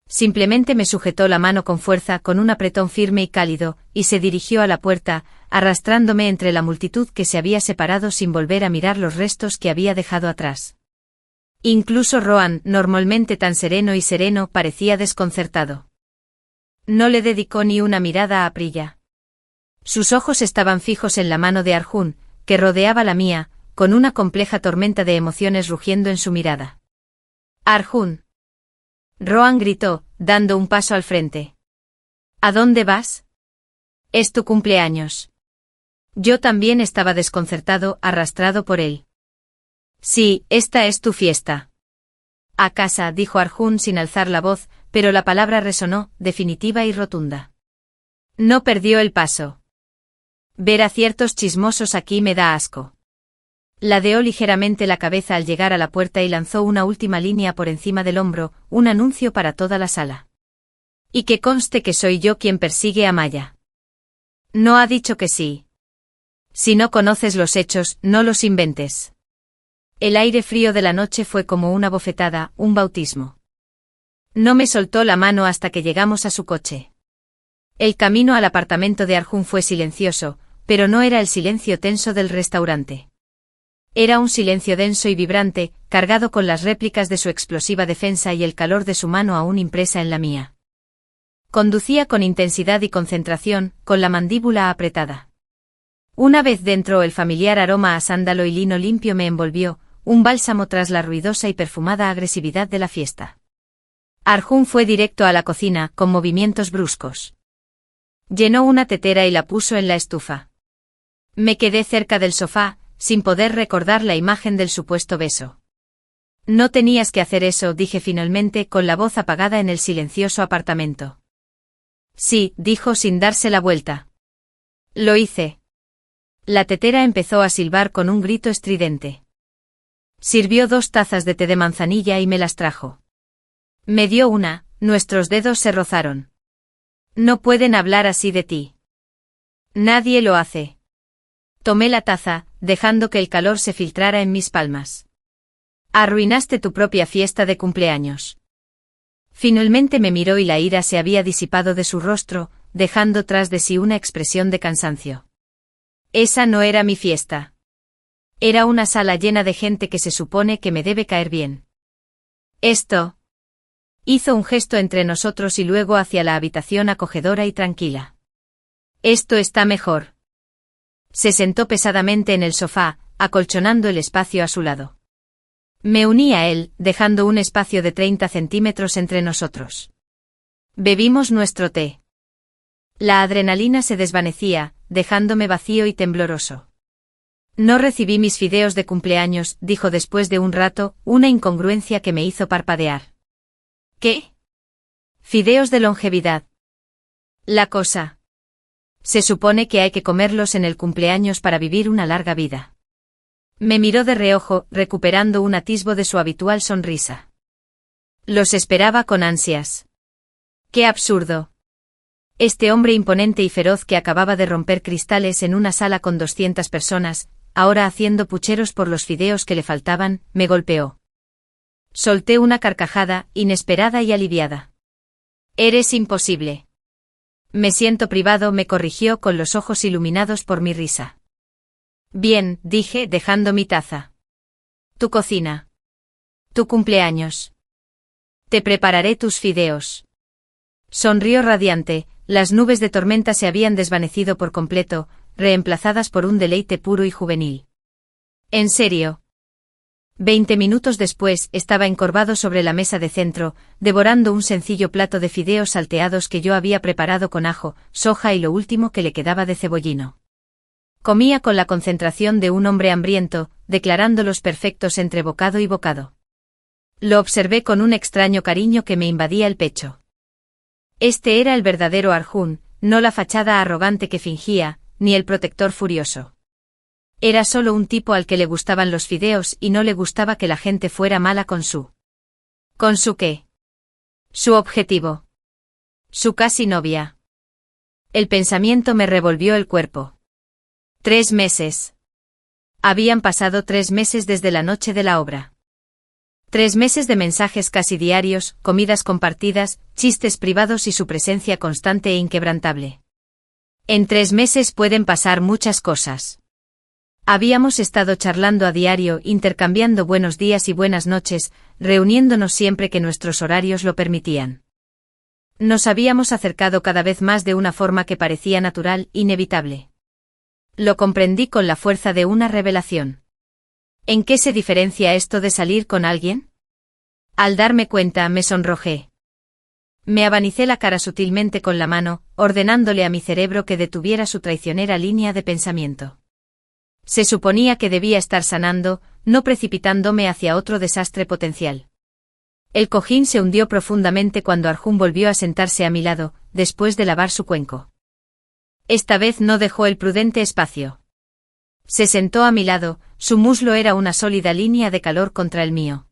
Simplemente me sujetó la mano con fuerza, con un apretón firme y cálido, y se dirigió a la puerta, arrastrándome entre la multitud que se había separado sin volver a mirar los restos que había dejado atrás. Incluso Rohan, normalmente tan sereno y sereno, parecía desconcertado. No le dedicó ni una mirada a Priya. Sus ojos estaban fijos en la mano de Arjun, que rodeaba la mía, con una compleja tormenta de emociones rugiendo en su mirada. Arjun. Rohan gritó, dando un paso al frente. ¿A dónde vas? Es tu cumpleaños. Yo también estaba desconcertado, arrastrado por él. Sí, esta es tu fiesta. A casa, dijo Arjun sin alzar la voz, pero la palabra resonó, definitiva y rotunda. No perdió el paso. Ver a ciertos chismosos aquí me da asco. Ladeó ligeramente la cabeza al llegar a la puerta y lanzó una última línea por encima del hombro, un anuncio para toda la sala. Y que conste que soy yo quien persigue a Maya. No ha dicho que sí. Si no conoces los hechos, no los inventes. El aire frío de la noche fue como una bofetada, un bautismo. No me soltó la mano hasta que llegamos a su coche. El camino al apartamento de Arjun fue silencioso, pero no era el silencio tenso del restaurante. Era un silencio denso y vibrante, cargado con las réplicas de su explosiva defensa y el calor de su mano aún impresa en la mía. Conducía con intensidad y concentración, con la mandíbula apretada. Una vez dentro, el familiar aroma a sándalo y lino limpio me envolvió, un bálsamo tras la ruidosa y perfumada agresividad de la fiesta. Arjun fue directo a la cocina, con movimientos bruscos. Llenó una tetera y la puso en la estufa. Me quedé cerca del sofá, sin poder recordar la imagen del supuesto beso. No tenías que hacer eso, dije finalmente, con la voz apagada en el silencioso apartamento. Sí, dijo sin darse la vuelta. Lo hice. La tetera empezó a silbar con un grito estridente. Sirvió 2 tazas de té de manzanilla y me las trajo. Me dio una, nuestros dedos se rozaron. No pueden hablar así de ti. Nadie lo hace. Tomé la taza, dejando que el calor se filtrara en mis palmas. Arruinaste tu propia fiesta de cumpleaños. Finalmente me miró y la ira se había disipado de su rostro, dejando tras de sí una expresión de cansancio. Esa no era mi fiesta. Era una sala llena de gente que se supone que me debe caer bien. Esto. Hizo un gesto entre nosotros y luego hacia la habitación acogedora y tranquila. Esto está mejor. Se sentó pesadamente en el sofá, acolchonando el espacio a su lado. Me uní a él, dejando un espacio de 30 centímetros entre nosotros. Bebimos nuestro té. La adrenalina se desvanecía, dejándome vacío y tembloroso. No recibí mis fideos de cumpleaños, dijo después de un rato, una incongruencia que me hizo parpadear. ¿Qué? Fideos de longevidad. La cosa. Se supone que hay que comerlos en el cumpleaños para vivir una larga vida. Me miró de reojo, recuperando un atisbo de su habitual sonrisa. Los esperaba con ansias. ¡Qué absurdo! Este hombre imponente y feroz que acababa de romper cristales en una sala con 200 personas, ahora haciendo pucheros por los fideos que le faltaban, me golpeó. Solté una carcajada, inesperada y aliviada. Eres imposible. Me siento privado, me corrigió con los ojos iluminados por mi risa. Bien, dije, dejando mi taza. Tu cocina. Tu cumpleaños. Te prepararé tus fideos. Sonrió radiante, las nubes de tormenta se habían desvanecido por completo, reemplazadas por un deleite puro y juvenil. ¿En serio? 20 minutos después, estaba encorvado sobre la mesa de centro, devorando un sencillo plato de fideos salteados que yo había preparado con ajo, soja y lo último que le quedaba de cebollino. Comía con la concentración de un hombre hambriento, declarándolos perfectos entre bocado y bocado. Lo observé con un extraño cariño que me invadía el pecho. Este era el verdadero Arjun, no la fachada arrogante que fingía, ni el protector furioso. Era solo un tipo al que le gustaban los fideos y no le gustaba que la gente fuera mala con su... ¿Con su qué? Su objetivo. Su casi novia. El pensamiento me revolvió el cuerpo. 3 meses. Habían pasado 3 meses desde la noche de la obra. 3 meses de mensajes casi diarios, comidas compartidas, chistes privados y su presencia constante e inquebrantable. En 3 meses pueden pasar muchas cosas. Habíamos estado charlando a diario, intercambiando buenos días y buenas noches, reuniéndonos siempre que nuestros horarios lo permitían. Nos habíamos acercado cada vez más de una forma que parecía natural, inevitable. Lo comprendí con la fuerza de una revelación. ¿En qué se diferencia esto de salir con alguien? Al darme cuenta, me sonrojé. Me abanicé la cara sutilmente con la mano, ordenándole a mi cerebro que detuviera su traicionera línea de pensamiento. Se suponía que debía estar sanando, no precipitándome hacia otro desastre potencial. El cojín se hundió profundamente cuando Arjun volvió a sentarse a mi lado, después de lavar su cuenco. Esta vez no dejó el prudente espacio. Se sentó a mi lado, su muslo era una sólida línea de calor contra el mío.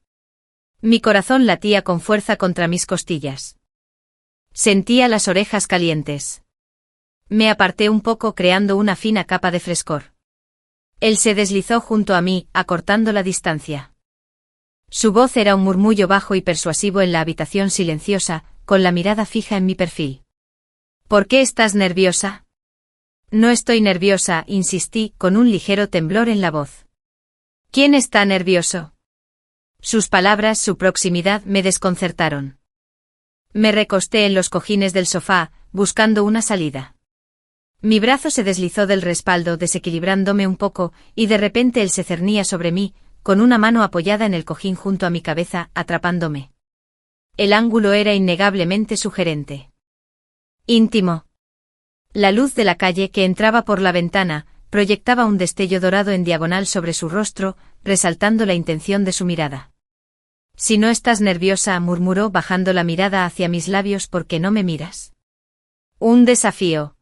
Mi corazón latía con fuerza contra mis costillas. Sentía las orejas calientes. Me aparté un poco creando una fina capa de frescor. Él se deslizó junto a mí, acortando la distancia. Su voz era un murmullo bajo y persuasivo en la habitación silenciosa, con la mirada fija en mi perfil. ¿Por qué estás nerviosa? No estoy nerviosa, insistí, con un ligero temblor en la voz. ¿Quién está nervioso? Sus palabras, su proximidad me desconcertaron. Me recosté en los cojines del sofá, buscando una salida. Mi brazo se deslizó del respaldo, desequilibrándome un poco, y de repente él se cernía sobre mí, con una mano apoyada en el cojín junto a mi cabeza, atrapándome. El ángulo era innegablemente sugerente. Íntimo. La luz de la calle que entraba por la ventana, proyectaba un destello dorado en diagonal sobre su rostro, resaltando la intención de su mirada. Si no estás nerviosa, murmuró bajando la mirada hacia mis labios, ¿por qué no me miras? Un desafío.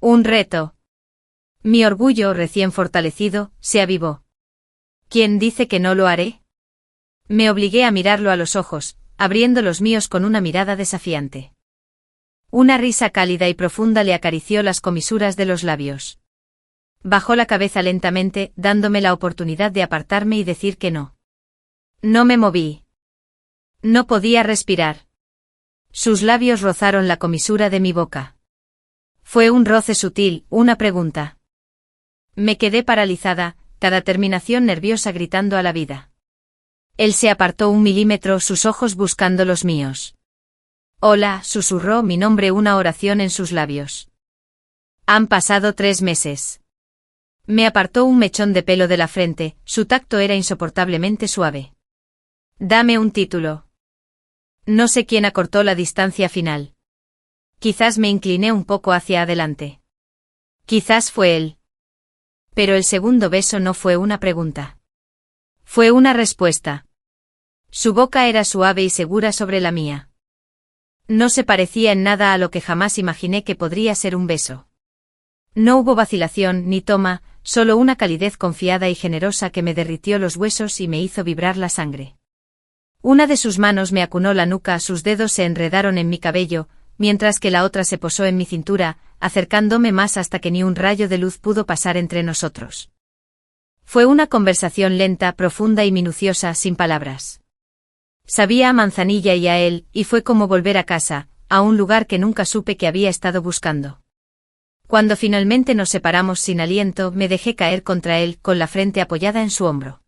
Un reto. Mi orgullo, recién fortalecido, se avivó. ¿Quién dice que no lo haré? Me obligué a mirarlo a los ojos, abriendo los míos con una mirada desafiante. Una risa cálida y profunda le acarició las comisuras de los labios. Bajó la cabeza lentamente, dándome la oportunidad de apartarme y decir que no. No me moví. No podía respirar. Sus labios rozaron la comisura de mi boca. Fue un roce sutil, una pregunta. Me quedé paralizada, cada terminación nerviosa gritando a la vida. Él se apartó 1 milímetro, sus ojos buscando los míos. Hola, susurró mi nombre, una oración en sus labios. Han pasado 3 meses. Me apartó un mechón de pelo de la frente, su tacto era insoportablemente suave. Dame un título. No sé quién acortó la distancia final. Quizás me incliné un poco hacia adelante. Quizás fue él. Pero el segundo beso no fue una pregunta. Fue una respuesta. Su boca era suave y segura sobre la mía. No se parecía en nada a lo que jamás imaginé que podría ser un beso. No hubo vacilación ni toma, solo una calidez confiada y generosa que me derritió los huesos y me hizo vibrar la sangre. Una de sus manos me acunó la nuca, sus dedos se enredaron en mi cabello, mientras que la otra se posó en mi cintura, acercándome más hasta que ni un rayo de luz pudo pasar entre nosotros. Fue una conversación lenta, profunda y minuciosa, sin palabras. Sabía a manzanilla y a él, y fue como volver a casa, a un lugar que nunca supe que había estado buscando. Cuando finalmente nos separamos sin aliento, me dejé caer contra él, con la frente apoyada en su hombro.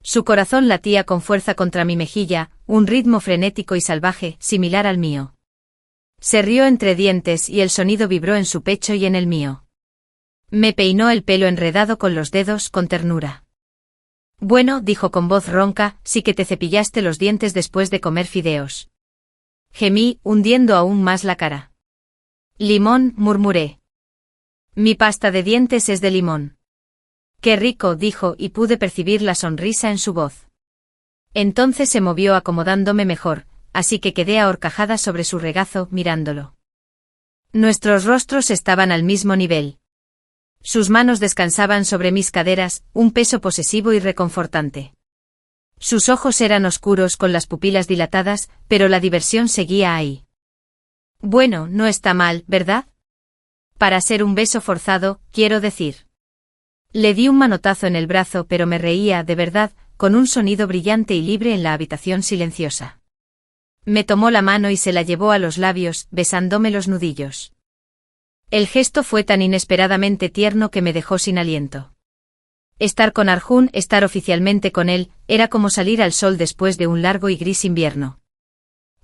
Su corazón latía con fuerza contra mi mejilla, un ritmo frenético y salvaje, similar al mío. Se rió entre dientes y el sonido vibró en su pecho y en el mío. Me peinó el pelo enredado con los dedos, con ternura. Bueno, dijo con voz ronca, sí que te cepillaste los dientes después de comer fideos. Gemí, hundiendo aún más la cara. Limón, murmuré. Mi pasta de dientes es de limón. Qué rico, dijo, y pude percibir la sonrisa en su voz. Entonces se movió acomodándome mejor, así que quedé ahorcajada sobre su regazo, mirándolo. Nuestros rostros estaban al mismo nivel. Sus manos descansaban sobre mis caderas, un peso posesivo y reconfortante. Sus ojos eran oscuros con las pupilas dilatadas, pero la diversión seguía ahí. Bueno, no está mal, ¿verdad? Para ser un beso forzado, quiero decir. Le di un manotazo en el brazo, pero me reía, de verdad, con un sonido brillante y libre en la habitación silenciosa. Me tomó la mano y se la llevó a los labios, besándome los nudillos. El gesto fue tan inesperadamente tierno que me dejó sin aliento. Estar con Arjun, estar oficialmente con él, era como salir al sol después de un largo y gris invierno.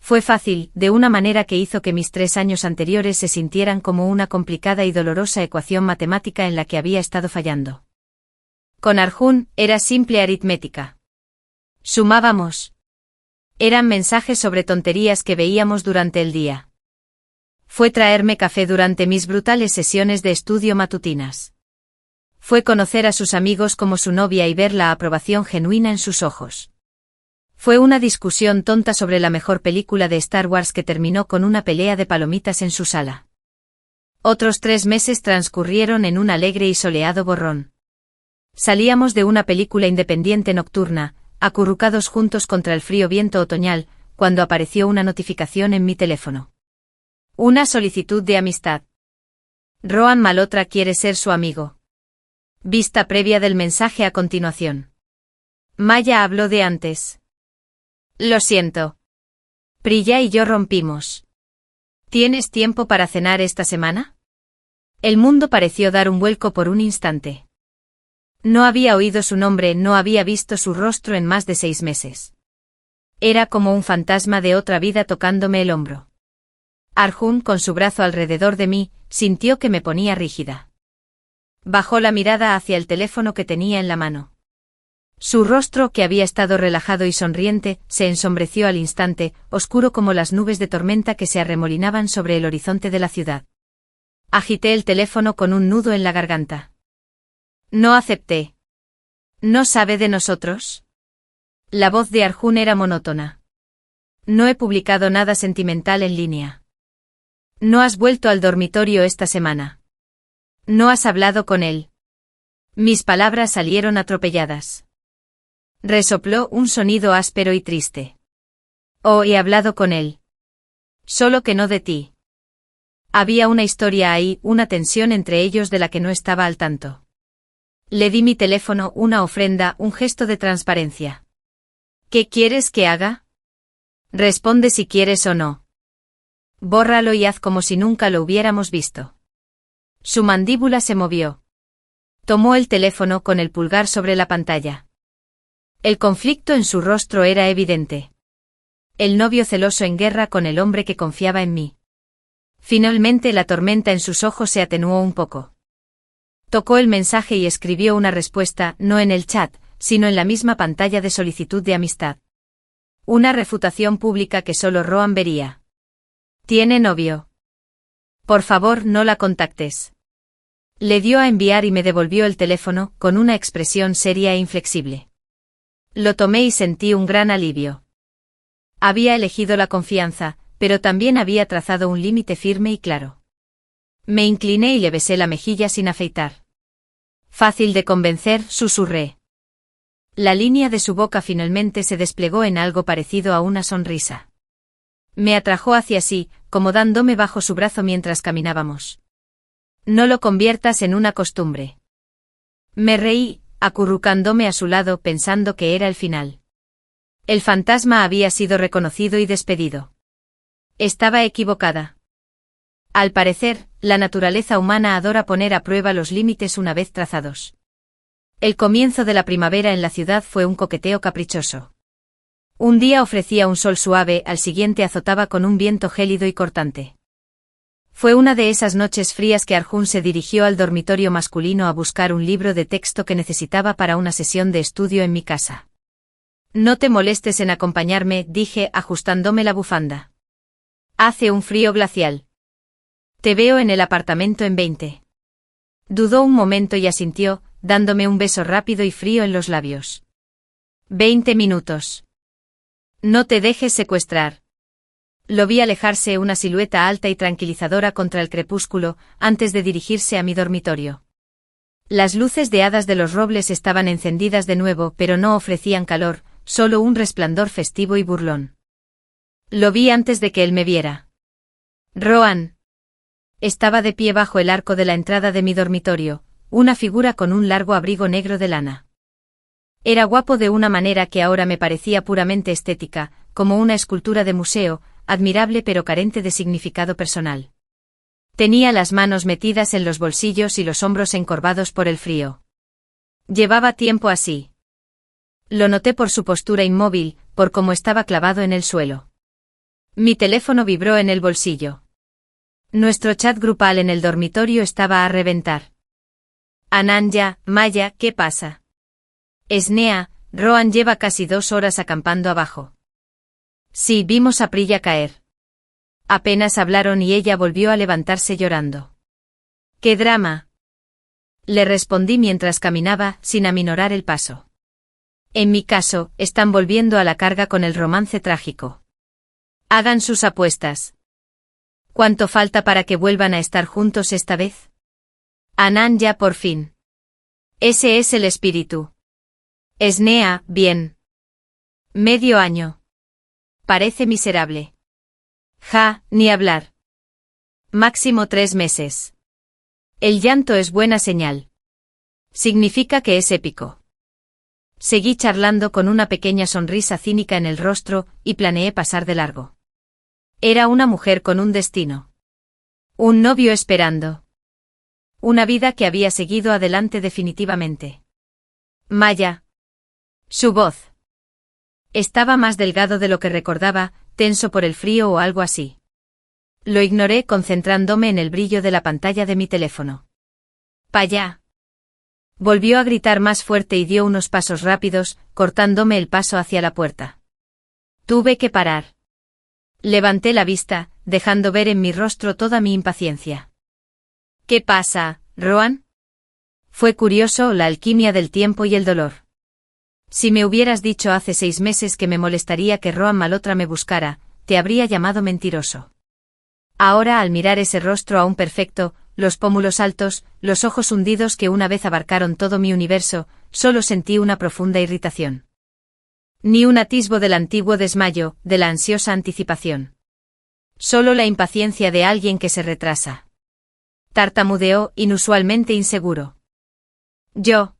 Fue fácil, de una manera que hizo que mis 3 años anteriores se sintieran como una complicada y dolorosa ecuación matemática en la que había estado fallando. Con Arjun, era simple aritmética. Sumábamos. Eran mensajes sobre tonterías que veíamos durante el día. Fue traerme café durante mis brutales sesiones de estudio matutinas. Fue conocer a sus amigos como su novia y ver la aprobación genuina en sus ojos. Fue una discusión tonta sobre la mejor película de Star Wars que terminó con una pelea de palomitas en su sala. Otros 3 meses transcurrieron en un alegre y soleado borrón. Salíamos de una película independiente nocturna, acurrucados juntos contra el frío viento otoñal, cuando apareció una notificación en mi teléfono. Una solicitud de amistad. Rohan Malhotra quiere ser su amigo. Vista previa del mensaje a continuación. Maya habló de antes. Lo siento. Priya y yo rompimos. ¿Tienes tiempo para cenar esta semana? El mundo pareció dar un vuelco por un instante. No había oído su nombre, no había visto su rostro en más de 6 meses. Era como un fantasma de otra vida tocándome el hombro. Arjun, con su brazo alrededor de mí, sintió que me ponía rígida. Bajó la mirada hacia el teléfono que tenía en la mano. Su rostro, que había estado relajado y sonriente, se ensombreció al instante, oscuro como las nubes de tormenta que se arremolinaban sobre el horizonte de la ciudad. Agité el teléfono con un nudo en la garganta. No acepté. ¿No sabe de nosotros? La voz de Arjun era monótona. No he publicado nada sentimental en línea. ¿No has vuelto al dormitorio esta semana? ¿No has hablado con él? Mis palabras salieron atropelladas. Resopló un sonido áspero y triste. Oh, he hablado con él. Solo que no de ti. Había una historia ahí, una tensión entre ellos de la que no estaba al tanto. Le di mi teléfono, una ofrenda, un gesto de transparencia. ¿Qué quieres que haga? Responde si quieres o no. Bórralo y haz como si nunca lo hubiéramos visto. Su mandíbula se movió. Tomó el teléfono con el pulgar sobre la pantalla. El conflicto en su rostro era evidente. El novio celoso en guerra con el hombre que confiaba en mí. Finalmente la tormenta en sus ojos se atenuó un poco. Tocó el mensaje y escribió una respuesta, no en el chat, sino en la misma pantalla de solicitud de amistad. Una refutación pública que solo Rohan vería. ¿Tiene novio? Por favor, no la contactes. Le dio a enviar y me devolvió el teléfono, con una expresión seria e inflexible. Lo tomé y sentí un gran alivio. Había elegido la confianza, pero también había trazado un límite firme y claro. Me incliné y le besé la mejilla sin afeitar. Fácil de convencer, susurré. La línea de su boca finalmente se desplegó en algo parecido a una sonrisa. Me atrajo hacia sí, como dándome bajo su brazo mientras caminábamos. No lo conviertas en una costumbre. Me reí, acurrucándome a su lado pensando que era el final. El fantasma había sido reconocido y despedido. Estaba equivocada. Al parecer, la naturaleza humana adora poner a prueba los límites una vez trazados. El comienzo de la primavera en la ciudad fue un coqueteo caprichoso. Un día ofrecía un sol suave, al siguiente azotaba con un viento gélido y cortante. Fue una de esas noches frías que Arjun se dirigió al dormitorio masculino a buscar un libro de texto que necesitaba para una sesión de estudio en mi casa. No te molestes en acompañarme, dije, ajustándome la bufanda. Hace un frío glacial. Te veo en el apartamento en 20. Dudó un momento y asintió, dándome un beso rápido y frío en los labios. 20 minutos. No te dejes secuestrar. Lo vi alejarse, una silueta alta y tranquilizadora contra el crepúsculo, antes de dirigirse a mi dormitorio. Las luces de hadas de los robles estaban encendidas de nuevo, pero no ofrecían calor, solo un resplandor festivo y burlón. Lo vi antes de que él me viera. Rohan. Estaba de pie bajo el arco de la entrada de mi dormitorio, una figura con un largo abrigo negro de lana. Era guapo de una manera que ahora me parecía puramente estética, como una escultura de museo, admirable pero carente de significado personal. Tenía las manos metidas en los bolsillos y los hombros encorvados por el frío. Llevaba tiempo así. Lo noté por su postura inmóvil, por cómo estaba clavado en el suelo. Mi teléfono vibró en el bolsillo. Nuestro chat grupal en el dormitorio estaba a reventar. Ananya, Maya, ¿qué pasa? Snea, Rohan lleva casi 2 horas acampando abajo. Sí, vimos a Priya caer. Apenas hablaron y ella volvió a levantarse llorando. ¡Qué drama! Le respondí mientras caminaba, sin aminorar el paso. En mi caso, están volviendo a la carga con el romance trágico. Hagan sus apuestas. ¿Cuánto falta para que vuelvan a estar juntos esta vez? Ananya, por fin. Ese es el espíritu. Snea, bien. Medio año. Parece miserable. Ja, ni hablar. Máximo 3 meses. El llanto es buena señal. Significa que es épico. Seguí charlando con una pequeña sonrisa cínica en el rostro, y planeé pasar de largo. Era una mujer con un destino. Un novio esperando. Una vida que había seguido adelante definitivamente. Maya. Su voz. Estaba más delgado de lo que recordaba, tenso por el frío o algo así. Lo ignoré concentrándome en el brillo de la pantalla de mi teléfono. ¡Payá! Volvió a gritar más fuerte y dio unos pasos rápidos, cortándome el paso hacia la puerta. Tuve que parar. Levanté la vista, dejando ver en mi rostro toda mi impaciencia. ¿Qué pasa, Rohan? Fue curioso la alquimia del tiempo y el dolor. Si me hubieras dicho hace 6 meses que me molestaría que Rohan Malhotra me buscara, te habría llamado mentiroso. Ahora al mirar ese rostro aún perfecto, los pómulos altos, los ojos hundidos que una vez abarcaron todo mi universo, solo sentí una profunda irritación. Ni un atisbo del antiguo desmayo, de la ansiosa anticipación. Solo la impaciencia de alguien que se retrasa. Tartamudeó, inusualmente inseguro. Yo.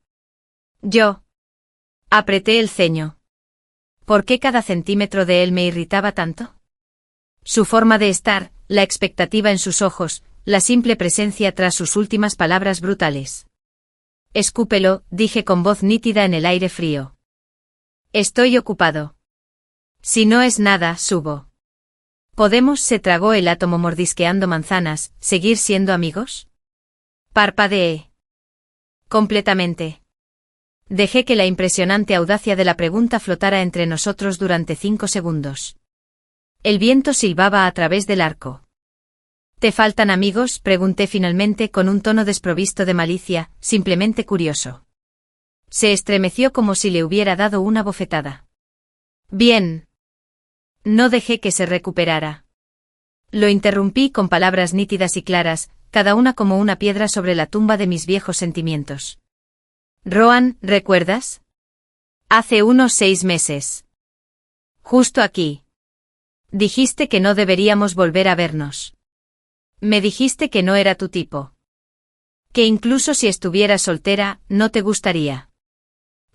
Apreté el ceño. ¿Por qué cada centímetro de él me irritaba tanto? Su forma de estar, la expectativa en sus ojos, la simple presencia tras sus últimas palabras brutales. Escúpelo, dije con voz nítida en el aire frío. Estoy ocupado. Si no es nada, subo. ¿Podemos? Se tragó el átomo mordisqueando manzanas, ¿seguir siendo amigos? Parpadeé. Completamente. Dejé que la impresionante audacia de la pregunta flotara entre nosotros durante 5 segundos. El viento silbaba a través del arco. ¿Te faltan amigos? Pregunté finalmente con un tono desprovisto de malicia, simplemente curioso. Se estremeció como si le hubiera dado una bofetada. Bien. No dejé que se recuperara. Lo interrumpí con palabras nítidas y claras, cada una como una piedra sobre la tumba de mis viejos sentimientos. Rohan, ¿recuerdas? Hace unos 6 meses. Justo aquí. Dijiste que no deberíamos volver a vernos. Me dijiste que no era tu tipo. Que incluso si estuvieras soltera, no te gustaría.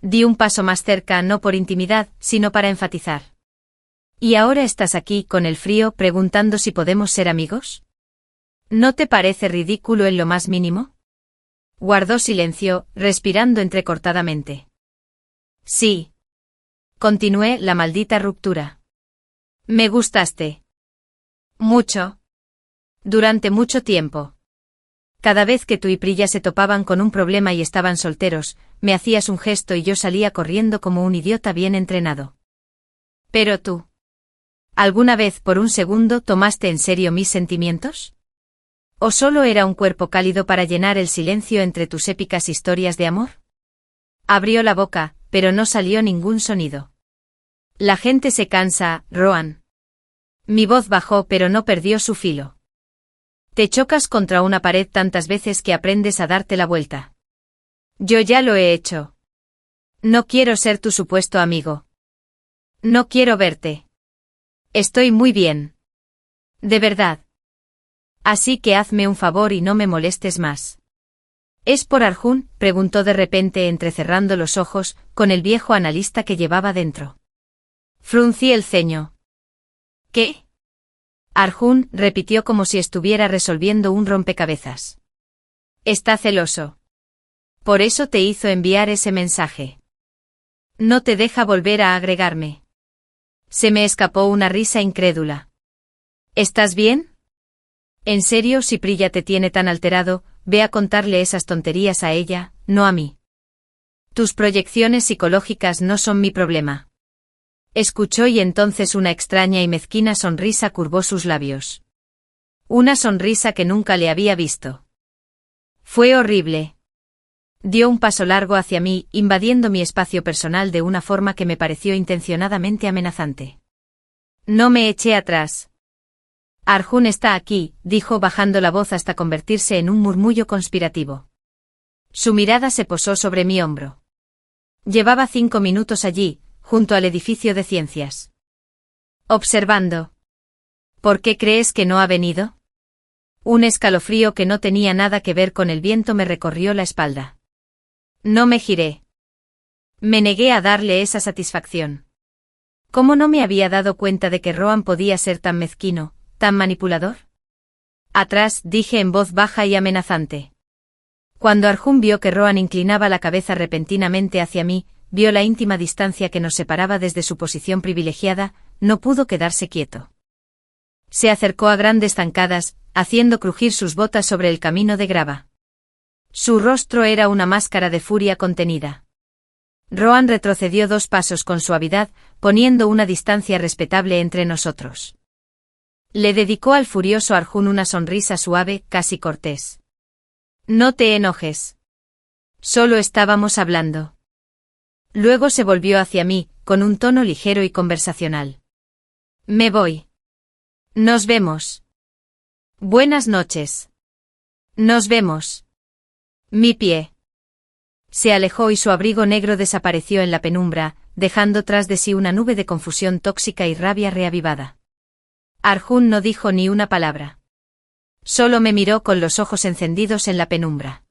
Di un paso más cerca no por intimidad, sino para enfatizar. ¿Y ahora estás aquí con el frío preguntando si podemos ser amigos? ¿No te parece ridículo en lo más mínimo? Guardó silencio, respirando entrecortadamente. Sí. Continué, la maldita ruptura. Me gustaste. Mucho. Durante mucho tiempo. Cada vez que tú y Priya se topaban con un problema y estaban solteros, me hacías un gesto y yo salía corriendo como un idiota bien entrenado. Pero tú. ¿Alguna vez por un segundo tomaste en serio mis sentimientos? ¿O solo era un cuerpo cálido para llenar el silencio entre tus épicas historias de amor? Abrió la boca, pero no salió ningún sonido. La gente se cansa, Rohan. Mi voz bajó pero no perdió su filo. Te chocas contra una pared tantas veces que aprendes a darte la vuelta. Yo ya lo he hecho. No quiero ser tu supuesto amigo. No quiero verte. Estoy muy bien. De verdad. Así que hazme un favor y no me molestes más. ¿Es por Arjun?, preguntó de repente entrecerrando los ojos, con el viejo analista que llevaba dentro. Fruncí el ceño. ¿Qué? Arjun repitió como si estuviera resolviendo un rompecabezas. Está celoso. Por eso te hizo enviar ese mensaje. No te deja volver a agregarme. Se me escapó una risa incrédula. ¿Estás bien? En serio, si Priya te tiene tan alterado, ve a contarle esas tonterías a ella, no a mí. Tus proyecciones psicológicas no son mi problema. Escuchó y entonces una extraña y mezquina sonrisa curvó sus labios. Una sonrisa que nunca le había visto. Fue horrible. Dio un paso largo hacia mí, invadiendo mi espacio personal de una forma que me pareció intencionadamente amenazante. No me eché atrás. Arjun está aquí, dijo bajando la voz hasta convertirse en un murmullo conspirativo. Su mirada se posó sobre mi hombro. Llevaba 5 minutos allí, junto al edificio de ciencias. Observando. ¿Por qué crees que no ha venido? Un escalofrío que no tenía nada que ver con el viento me recorrió la espalda. No me giré. Me negué a darle esa satisfacción. ¿Cómo no me había dado cuenta de que Rohan podía ser tan mezquino, tan manipulador? Atrás, dije en voz baja y amenazante. Cuando Arjun vio que Rohan inclinaba la cabeza repentinamente hacia mí, vio la íntima distancia que nos separaba desde su posición privilegiada, no pudo quedarse quieto. Se acercó a grandes zancadas, haciendo crujir sus botas sobre el camino de grava. Su rostro era una máscara de furia contenida. Rohan retrocedió 2 pasos con suavidad, poniendo una distancia respetable entre nosotros. Le dedicó al furioso Arjun una sonrisa suave, casi cortés. No te enojes. Solo estábamos hablando. Luego se volvió hacia mí, con un tono ligero y conversacional. Me voy. Nos vemos. Buenas noches. Nos vemos. Mi pie. Se alejó y su abrigo negro desapareció en la penumbra, dejando tras de sí una nube de confusión tóxica y rabia reavivada. Arjun no dijo ni una palabra. Solo me miró con los ojos encendidos en la penumbra.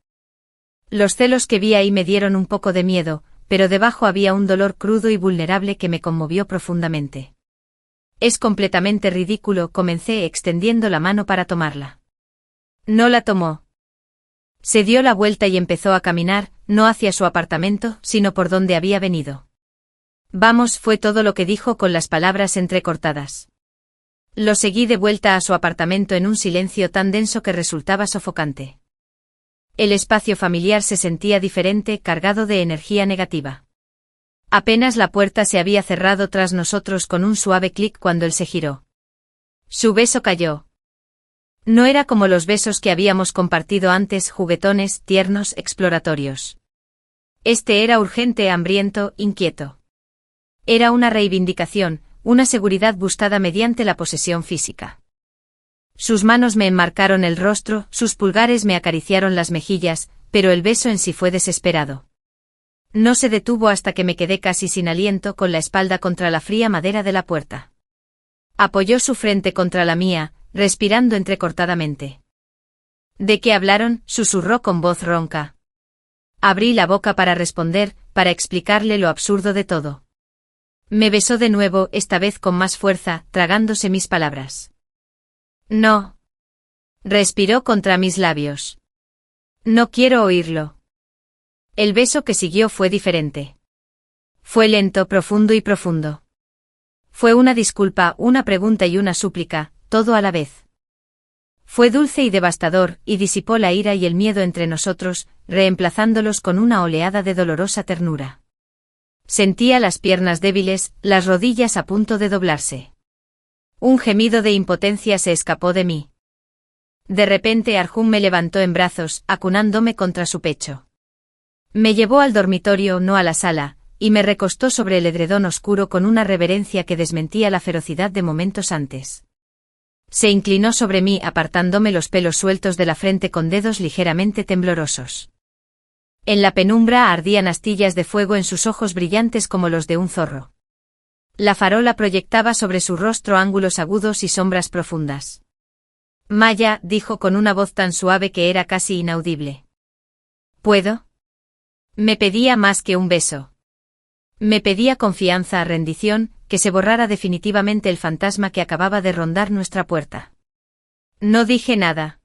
Los celos que vi ahí me dieron un poco de miedo, pero debajo había un dolor crudo y vulnerable que me conmovió profundamente. Es completamente ridículo, comencé extendiendo la mano para tomarla. No la tomó. Se dio la vuelta y empezó a caminar, no hacia su apartamento, sino por donde había venido. Vamos, fue todo lo que dijo con las palabras entrecortadas. Lo seguí de vuelta a su apartamento en un silencio tan denso que resultaba sofocante. El espacio familiar se sentía diferente, cargado de energía negativa. Apenas la puerta se había cerrado tras nosotros con un suave clic cuando él se giró. Su beso cayó. No era como los besos que habíamos compartido antes, juguetones, tiernos, exploratorios. Este era urgente, hambriento, inquieto. Era una reivindicación, una seguridad buscada mediante la posesión física. Sus manos me enmarcaron el rostro, sus pulgares me acariciaron las mejillas, pero el beso en sí fue desesperado. No se detuvo hasta que me quedé casi sin aliento con la espalda contra la fría madera de la puerta. Apoyó su frente contra la mía, respirando entrecortadamente. ¿De qué hablaron?, susurró con voz ronca. Abrí la boca para responder, para explicarle lo absurdo de todo. Me besó de nuevo, esta vez con más fuerza, tragándose mis palabras. No. Respiró contra mis labios. No quiero oírlo. El beso que siguió fue diferente. Fue lento, profundo y profundo. Fue una disculpa, una pregunta y una súplica, todo a la vez. Fue dulce y devastador, y disipó la ira y el miedo entre nosotros, reemplazándolos con una oleada de dolorosa ternura. Sentía las piernas débiles, las rodillas a punto de doblarse. Un gemido de impotencia se escapó de mí. De repente Arjun me levantó en brazos, acunándome contra su pecho. Me llevó al dormitorio, no a la sala, y me recostó sobre el edredón oscuro con una reverencia que desmentía la ferocidad de momentos antes. Se inclinó sobre mí apartándome los pelos sueltos de la frente con dedos ligeramente temblorosos. En la penumbra ardían astillas de fuego en sus ojos brillantes como los de un zorro. La farola proyectaba sobre su rostro ángulos agudos y sombras profundas. Maya, dijo con una voz tan suave que era casi inaudible. ¿Puedo? Me pedía más que un beso. Me pedía confianza, rendición, que se borrara definitivamente el fantasma que acababa de rondar nuestra puerta. No dije nada.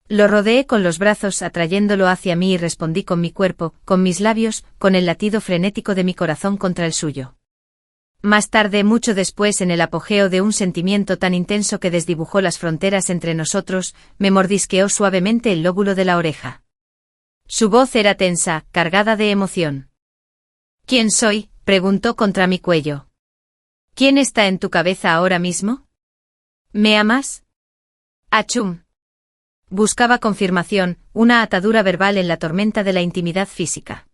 Lo rodeé con los brazos atrayéndolo hacia mí y respondí con mi cuerpo, con mis labios, con el latido frenético de mi corazón contra el suyo. Más tarde, mucho después, en el apogeo de un sentimiento tan intenso que desdibujó las fronteras entre nosotros, me mordisqueó suavemente el lóbulo de la oreja. Su voz era tensa, cargada de emoción. ¿Quién soy?, preguntó contra mi cuello. ¿Quién está en tu cabeza ahora mismo? ¿Me amas? Achum. Buscaba confirmación, una atadura verbal en la tormenta de la intimidad física.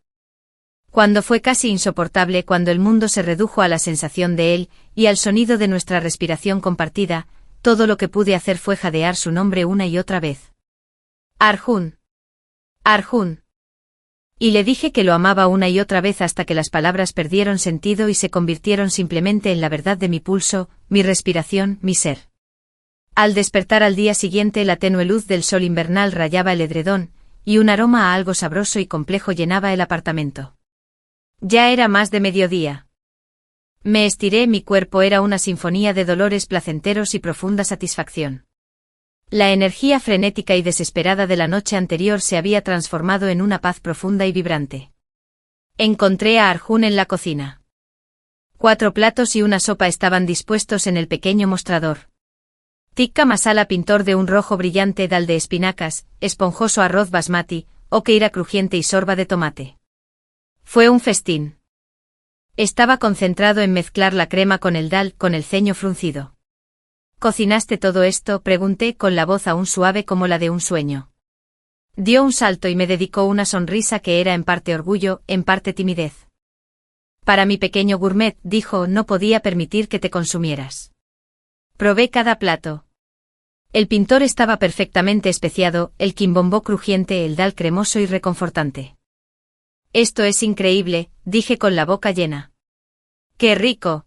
Cuando fue casi insoportable, cuando el mundo se redujo a la sensación de él, y al sonido de nuestra respiración compartida, todo lo que pude hacer fue jadear su nombre una y otra vez. Arjun. Arjun. Y le dije que lo amaba una y otra vez hasta que las palabras perdieron sentido y se convirtieron simplemente en la verdad de mi pulso, mi respiración, mi ser. Al despertar al día siguiente, la tenue luz del sol invernal rayaba el edredón, y un aroma a algo sabroso y complejo llenaba el apartamento. Ya era más de mediodía. Me estiré, mi cuerpo era una sinfonía de dolores placenteros y profunda satisfacción. La energía frenética y desesperada de la noche anterior se había transformado en una paz profunda y vibrante. Encontré a Arjun en la cocina. 4 platos y una sopa estaban dispuestos en el pequeño mostrador. Tikka masala, pintor de un rojo brillante, dal de espinacas, esponjoso arroz basmati, okeira crujiente y sorba de tomate. Fue un festín. Estaba concentrado en mezclar la crema con el dal, con el ceño fruncido. ¿Cocinaste todo esto?, pregunté con la voz aún suave como la de un sueño. Dio un salto y me dedicó una sonrisa que era en parte orgullo, en parte timidez. Para mi pequeño gourmet, dijo, no podía permitir que te consumieras. Probé cada plato. El pintor estaba perfectamente especiado, el quimbombó crujiente, el dal cremoso y reconfortante. Esto es increíble, dije con la boca llena. ¡Qué rico!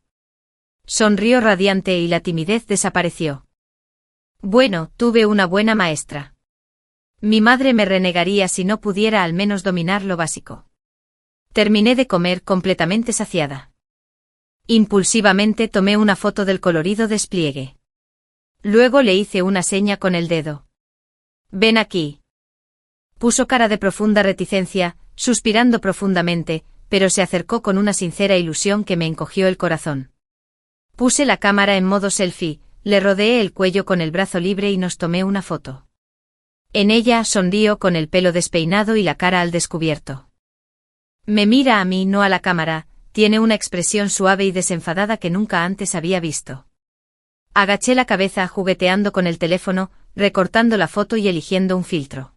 Sonrió radiante y la timidez desapareció. Bueno, tuve una buena maestra. Mi madre me renegaría si no pudiera al menos dominar lo básico. Terminé de comer completamente saciada. Impulsivamente tomé una foto del colorido despliegue. Luego le hice una seña con el dedo. Ven aquí. Puso cara de profunda reticencia, suspirando profundamente, pero se acercó con una sincera ilusión que me encogió el corazón. Puse la cámara en modo selfie, le rodeé el cuello con el brazo libre y nos tomé una foto. En ella sonrió con el pelo despeinado y la cara al descubierto. Me mira a mí, no a la cámara. Tiene una expresión suave y desenfadada que nunca antes había visto. Agaché la cabeza jugueteando con el teléfono, recortando la foto y eligiendo un filtro.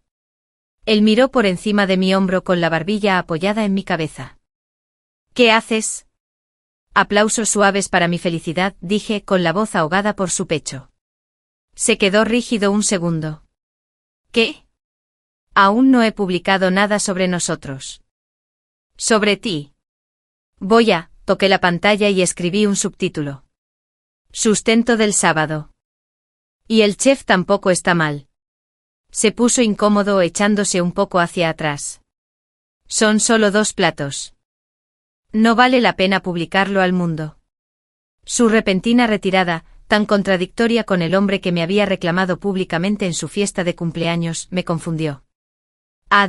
Él miró por encima de mi hombro con la barbilla apoyada en mi cabeza. ¿Qué haces? Aplausos suaves para mi felicidad, dije con la voz ahogada por su pecho. Se quedó rígido un segundo. ¿Qué? Aún no he publicado nada sobre nosotros. Sobre ti. Toqué la pantalla y escribí un subtítulo. Sustento del sábado. Y el chef tampoco está mal. Se puso incómodo echándose un poco hacia atrás. Son solo 2 platos. No vale la pena publicarlo al mundo. Su repentina retirada, tan contradictoria con el hombre que me había reclamado públicamente en su fiesta de cumpleaños, me confundió.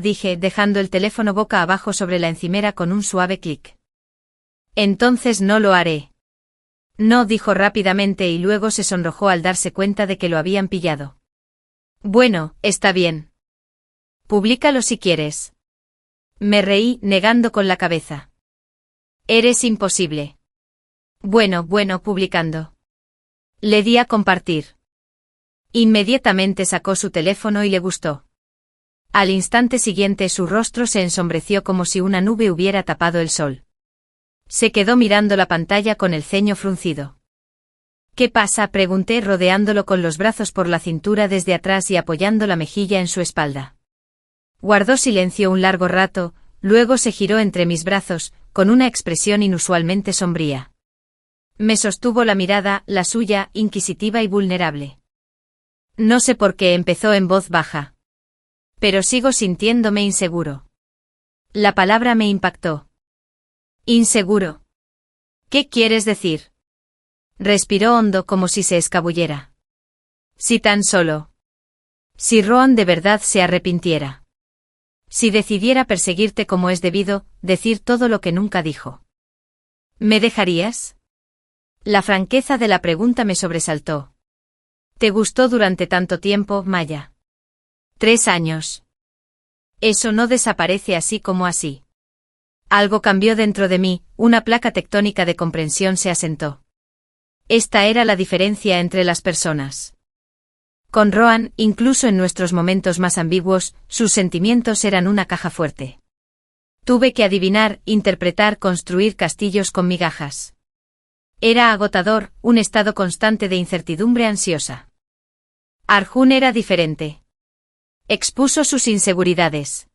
Dije, dejando el teléfono boca abajo sobre la encimera con un suave clic. Entonces no lo haré. No, dijo rápidamente y luego se sonrojó al darse cuenta de que lo habían pillado. Bueno, está bien. Públicalo si quieres. Me reí, negando con la cabeza. Eres imposible. Bueno, publicando. Le di a compartir. Inmediatamente sacó su teléfono y le gustó. Al instante siguiente su rostro se ensombreció como si una nube hubiera tapado el sol. Se quedó mirando la pantalla con el ceño fruncido. ¿Qué pasa?, pregunté rodeándolo con los brazos por la cintura desde atrás y apoyando la mejilla en su espalda. Guardó silencio un largo rato, luego se giró entre mis brazos, con una expresión inusualmente sombría. Me sostuvo la mirada, la suya, inquisitiva y vulnerable. No sé por qué, empezó en voz baja. Pero sigo sintiéndome inseguro. La palabra me impactó. Inseguro. ¿Qué quieres decir? Respiró hondo como si se escabullera. Si tan solo. Si Rohan de verdad se arrepintiera. Si decidiera perseguirte como es debido, decir todo lo que nunca dijo. ¿Me dejarías? La franqueza de la pregunta me sobresaltó. ¿Te gustó durante tanto tiempo, Maya? 3 años. Eso no desaparece así como así. Algo cambió dentro de mí, una placa tectónica de comprensión se asentó. Esta era la diferencia entre las personas. Con Rohan, incluso en nuestros momentos más ambiguos, sus sentimientos eran una caja fuerte. Tuve que adivinar, interpretar, construir castillos con migajas. Era agotador, un estado constante de incertidumbre ansiosa. Arjun era diferente. Expuso sus inseguridades.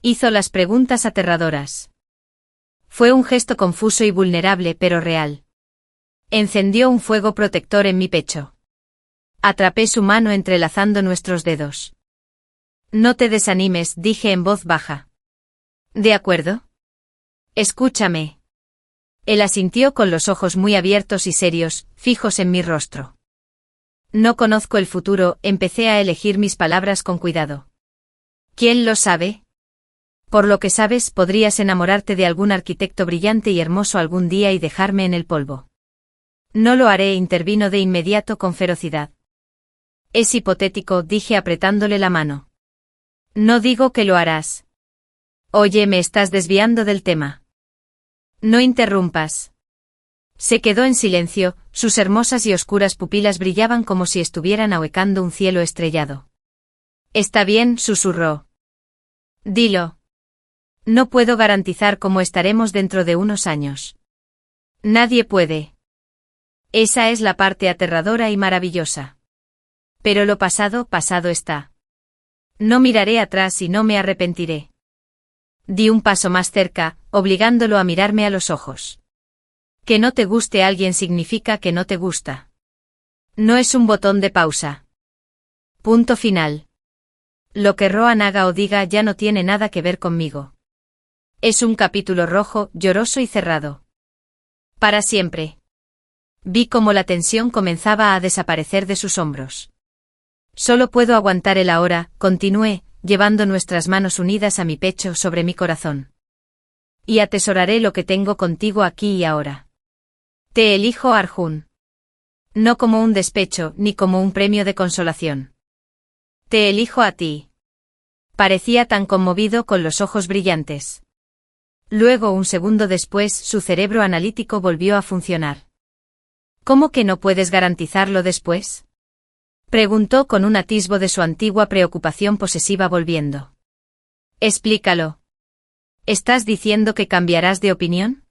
Hizo las preguntas aterradoras. Fue un gesto confuso y vulnerable pero real. Encendió un fuego protector en mi pecho. Atrapé su mano entrelazando nuestros dedos. No te desanimes, dije en voz baja. ¿De acuerdo? Escúchame. Él asintió con los ojos muy abiertos y serios, fijos en mi rostro. No conozco el futuro, empecé a elegir mis palabras con cuidado. ¿Quién lo sabe? Por lo que sabes, podrías enamorarte de algún arquitecto brillante y hermoso algún día y dejarme en el polvo. No lo haré, intervino de inmediato con ferocidad. Es hipotético, dije apretándole la mano. No digo que lo harás. Oye, me estás desviando del tema. No interrumpas. Se quedó en silencio, sus hermosas y oscuras pupilas brillaban como si estuvieran ahuecando un cielo estrellado. Está bien, susurró. Dilo. No puedo garantizar cómo estaremos dentro de unos años. Nadie puede. Esa es la parte aterradora y maravillosa. Pero lo pasado, pasado está. No miraré atrás y no me arrepentiré. Di un paso más cerca, obligándolo a mirarme a los ojos. Que no te guste alguien significa que no te gusta. No es un botón de pausa. Punto final. Lo que Rohan haga o diga ya no tiene nada que ver conmigo. Es un capítulo rojo, lloroso y cerrado. Para siempre. Vi cómo la tensión comenzaba a desaparecer de sus hombros. Solo puedo aguantar el ahora, continué, llevando nuestras manos unidas a mi pecho sobre mi corazón. Y atesoraré lo que tengo contigo aquí y ahora. Te elijo, Arjun. No como un despecho, ni como un premio de consolación. Te elijo a ti. Parecía tan conmovido con los ojos brillantes. Luego, un segundo después, su cerebro analítico volvió a funcionar. ¿Cómo que no puedes garantizarlo después? Preguntó con un atisbo de su antigua preocupación posesiva volviendo. Explícalo. ¿Estás diciendo que cambiarás de opinión?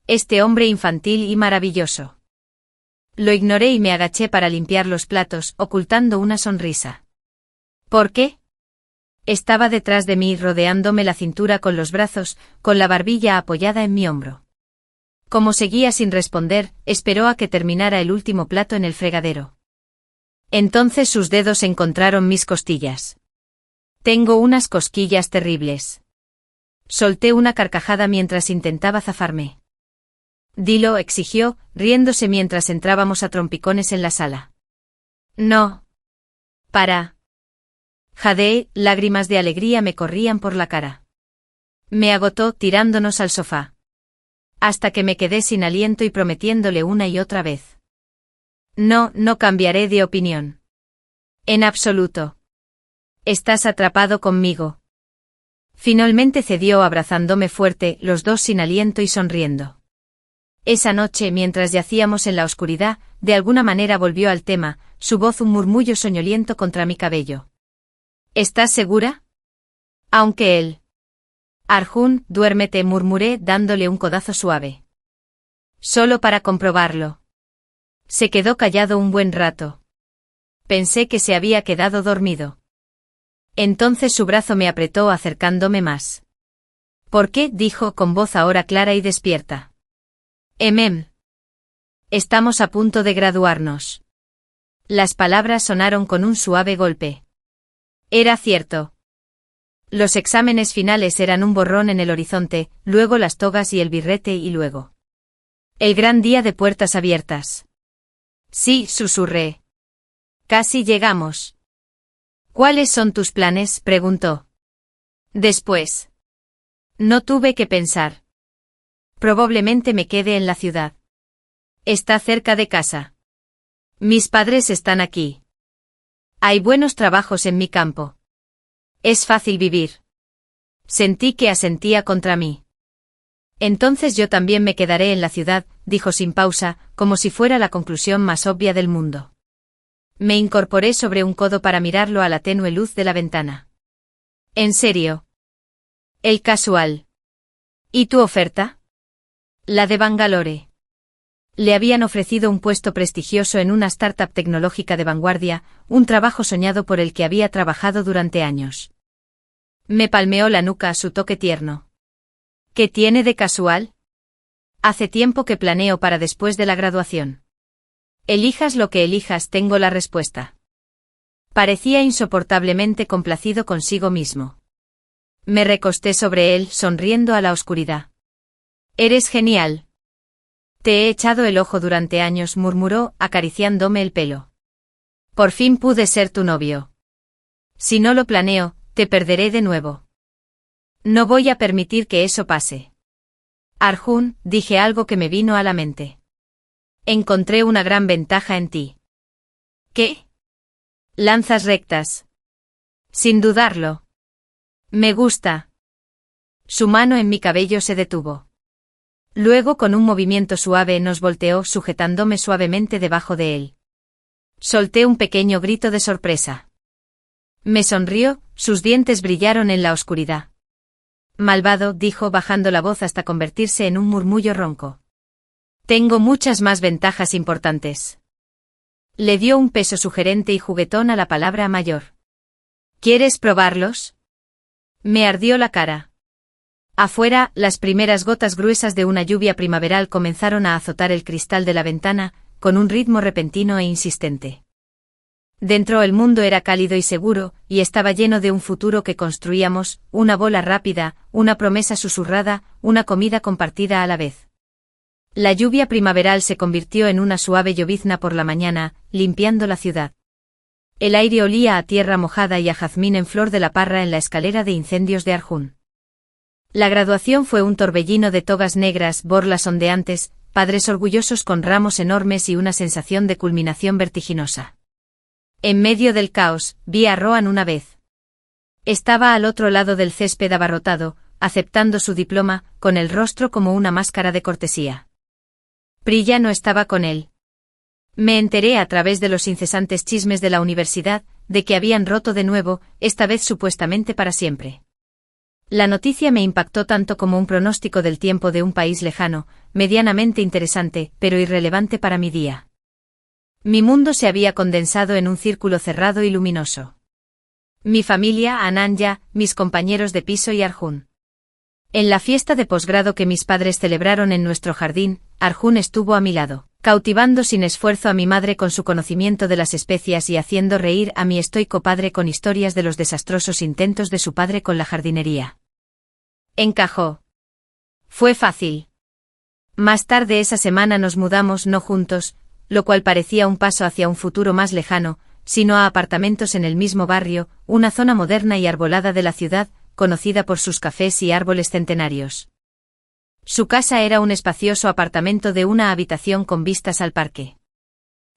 Este hombre infantil y maravilloso. Lo ignoré y me agaché para limpiar los platos, ocultando una sonrisa. ¿Por qué? Estaba detrás de mí, rodeándome la cintura con los brazos, con la barbilla apoyada en mi hombro. Como seguía sin responder, esperó a que terminara el último plato en el fregadero. Entonces sus dedos encontraron mis costillas. Tengo unas cosquillas terribles. Solté una carcajada mientras intentaba zafarme. Dilo, exigió, riéndose mientras entrábamos a trompicones en la sala. No. Para. Jadeé, lágrimas de alegría me corrían por la cara. Me agotó tirándonos al sofá. Hasta que me quedé sin aliento y prometiéndole una y otra vez. No, no cambiaré de opinión. En absoluto. Estás atrapado conmigo. Finalmente cedió abrazándome fuerte, los dos sin aliento y sonriendo. Esa noche, mientras yacíamos en la oscuridad, de alguna manera volvió al tema, su voz un murmullo soñoliento contra mi cabello. ¿Estás segura? Aunque él. Arjun, duérmete, murmuré dándole un codazo suave. Solo para comprobarlo. Se quedó callado un buen rato. Pensé que se había quedado dormido. Entonces su brazo me apretó acercándome más. ¿Por qué? Dijo con voz ahora clara y despierta. Estamos a punto de graduarnos. Las palabras sonaron con un suave golpe. Era cierto. Los exámenes finales eran un borrón en el horizonte, luego las togas y el birrete y luego el gran día de puertas abiertas. Sí, susurré. Casi llegamos. ¿Cuáles son tus planes?, preguntó. Después. No tuve que pensar. Probablemente me quede en la ciudad. Está cerca de casa. Mis padres están aquí. Hay buenos trabajos en mi campo. Es fácil vivir. Sentí que asentía contra mí. Entonces yo también me quedaré en la ciudad, dijo sin pausa, como si fuera la conclusión más obvia del mundo. Me incorporé sobre un codo para mirarlo a la tenue luz de la ventana. ¿En serio? El casual. ¿Y tu oferta? La de Bangalore. Le habían ofrecido un puesto prestigioso en una startup tecnológica de vanguardia, un trabajo soñado por el que había trabajado durante años. Me palmeó la nuca a su toque tierno. ¿Qué tiene de casual? Hace tiempo que planeo para después de la graduación. Elijas lo que elijas, tengo la respuesta. Parecía insoportablemente complacido consigo mismo. Me recosté sobre él, sonriendo a la oscuridad. Eres genial. Te he echado el ojo durante años, murmuró, acariciándome el pelo. Por fin pude ser tu novio. Si no lo planeo, te perderé de nuevo. No voy a permitir que eso pase. Arjun, dije algo que me vino a la mente. Encontré una gran ventaja en ti. ¿Qué? Lanzas rectas. Sin dudarlo. Me gusta. Su mano en mi cabello se detuvo. Luego con un movimiento suave nos volteó, sujetándome suavemente debajo de él. Solté un pequeño grito de sorpresa. Me sonrió, sus dientes brillaron en la oscuridad. Malvado, dijo bajando la voz hasta convertirse en un murmullo ronco. Tengo muchas más ventajas importantes. Le dio un peso sugerente y juguetón a la palabra mayor. ¿Quieres probarlos? Me ardió la cara. Afuera, las primeras gotas gruesas de una lluvia primaveral comenzaron a azotar el cristal de la ventana, con un ritmo repentino e insistente. Dentro el mundo era cálido y seguro, y estaba lleno de un futuro que construíamos, una bola rápida, una promesa susurrada, una comida compartida a la vez. La lluvia primaveral se convirtió en una suave llovizna por la mañana, limpiando la ciudad. El aire olía a tierra mojada y a jazmín en flor de la parra en la escalera de incendios de Arjun. La graduación fue un torbellino de togas negras, borlas ondeantes, padres orgullosos con ramos enormes y una sensación de culminación vertiginosa. En medio del caos, vi a Rohan una vez. Estaba al otro lado del césped abarrotado, aceptando su diploma, con el rostro como una máscara de cortesía. Priya no estaba con él. Me enteré a través de los incesantes chismes de la universidad, de que habían roto de nuevo, esta vez supuestamente para siempre. La noticia me impactó tanto como un pronóstico del tiempo de un país lejano, medianamente interesante, pero irrelevante para mi día. Mi mundo se había condensado en un círculo cerrado y luminoso. Mi familia, Ananya, mis compañeros de piso y Arjun. En la fiesta de posgrado que mis padres celebraron en nuestro jardín, Arjun estuvo a mi lado, cautivando sin esfuerzo a mi madre con su conocimiento de las especias y haciendo reír a mi estoico padre con historias de los desastrosos intentos de su padre con la jardinería. Encajó. Fue fácil. Más tarde esa semana nos mudamos no juntos, lo cual parecía un paso hacia un futuro más lejano, sino a apartamentos en el mismo barrio, una zona moderna y arbolada de la ciudad, conocida por sus cafés y árboles centenarios. Su casa era un espacioso apartamento de una habitación con vistas al parque.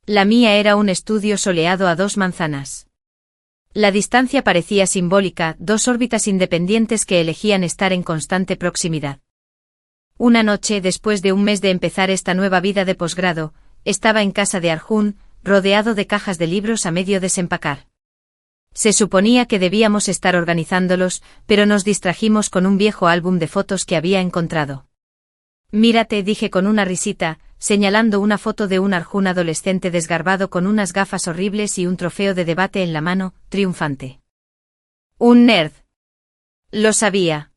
La mía era un estudio soleado a 2 manzanas. La distancia parecía simbólica, 2 órbitas independientes que elegían estar en constante proximidad. Una noche, después de un mes de empezar esta nueva vida de posgrado, estaba en casa de Arjun, rodeado de cajas de libros a medio desempacar. Se suponía que debíamos estar organizándolos, pero nos distrajimos con un viejo álbum de fotos que había encontrado. Mírate, dije con una risita, señalando una foto de un Arjun adolescente desgarbado con unas gafas horribles y un trofeo de debate en la mano, triunfante. Un nerd. Lo sabía.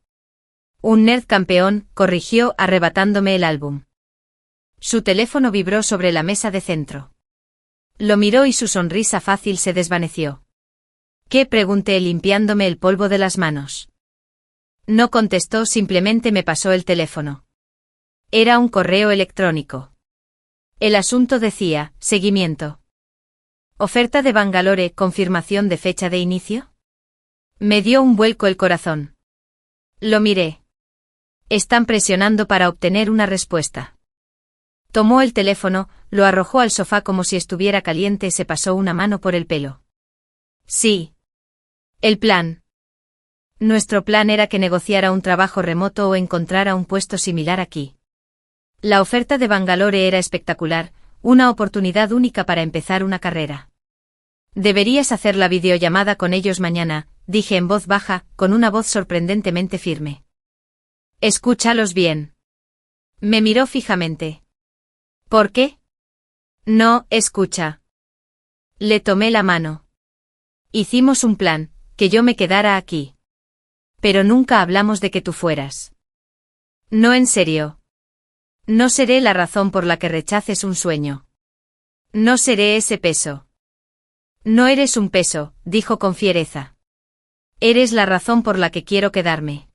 Un nerd campeón, corrigió, arrebatándome el álbum. Su teléfono vibró sobre la mesa de centro. Lo miró y su sonrisa fácil se desvaneció. ¿Qué? Pregunté limpiándome el polvo de las manos. No contestó, simplemente me pasó el teléfono. Era un correo electrónico. El asunto decía, seguimiento. Oferta de Bangalore, confirmación de fecha de inicio. Me dio un vuelco el corazón. Lo miré. Están presionando para obtener una respuesta. Tomó el teléfono, lo arrojó al sofá como si estuviera caliente y se pasó una mano por el pelo. Sí. El plan. Nuestro plan era que negociara un trabajo remoto o encontrara un puesto similar aquí. La oferta de Bangalore era espectacular, una oportunidad única para empezar una carrera. Deberías hacer la videollamada con ellos mañana, dije en voz baja, con una voz sorprendentemente firme. Escúchalos bien. Me miró fijamente. ¿Por qué? No, escucha. Le tomé la mano. Hicimos un plan, que yo me quedara aquí. Pero nunca hablamos de que tú fueras. No, en serio. No seré la razón por la que rechaces un sueño. No seré ese peso. No eres un peso, dijo con fiereza. Eres la razón por la que quiero quedarme.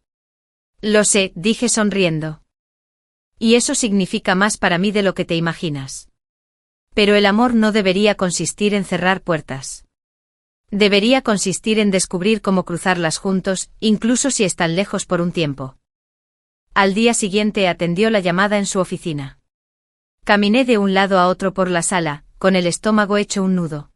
Lo sé, dije sonriendo. Y eso significa más para mí de lo que te imaginas. Pero el amor no debería consistir en cerrar puertas. Debería consistir en descubrir cómo cruzarlas juntos, incluso si están lejos por un tiempo. Al día siguiente atendió la llamada en su oficina. Caminé de un lado a otro por la sala, con el estómago hecho un nudo.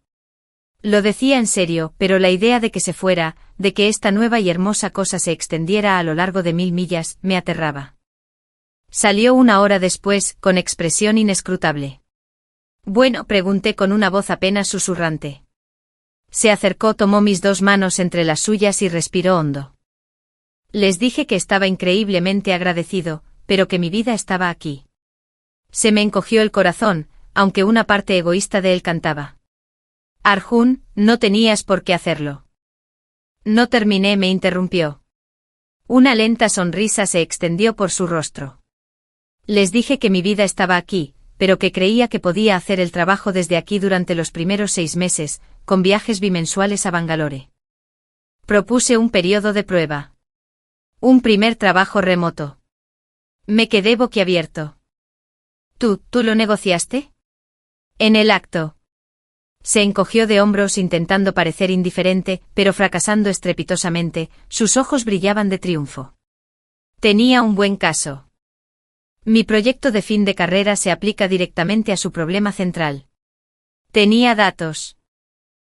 Lo decía en serio, pero la idea de que se fuera, de que esta nueva y hermosa cosa se extendiera a lo largo de 1000 millas, me aterraba. Salió una hora después, con expresión inescrutable. Bueno, pregunté con una voz apenas susurrante. Se acercó, tomó mis 2 manos entre las suyas y respiró hondo. Les dije que estaba increíblemente agradecido, pero que mi vida estaba aquí. Se me encogió el corazón, aunque una parte egoísta de él cantaba. Arjun, no tenías por qué hacerlo. No terminé, me interrumpió. Una lenta sonrisa se extendió por su rostro. Les dije que mi vida estaba aquí, pero que creía que podía hacer el trabajo desde aquí durante los primeros 6 meses, con viajes bimensuales a Bangalore. Propuse un periodo de prueba. Un primer trabajo remoto. Me quedé boquiabierto. ¿Tú lo negociaste? En el acto. Se encogió de hombros intentando parecer indiferente, pero fracasando estrepitosamente, sus ojos brillaban de triunfo. Tenía un buen caso. Mi proyecto de fin de carrera se aplica directamente a su problema central. Tenía datos.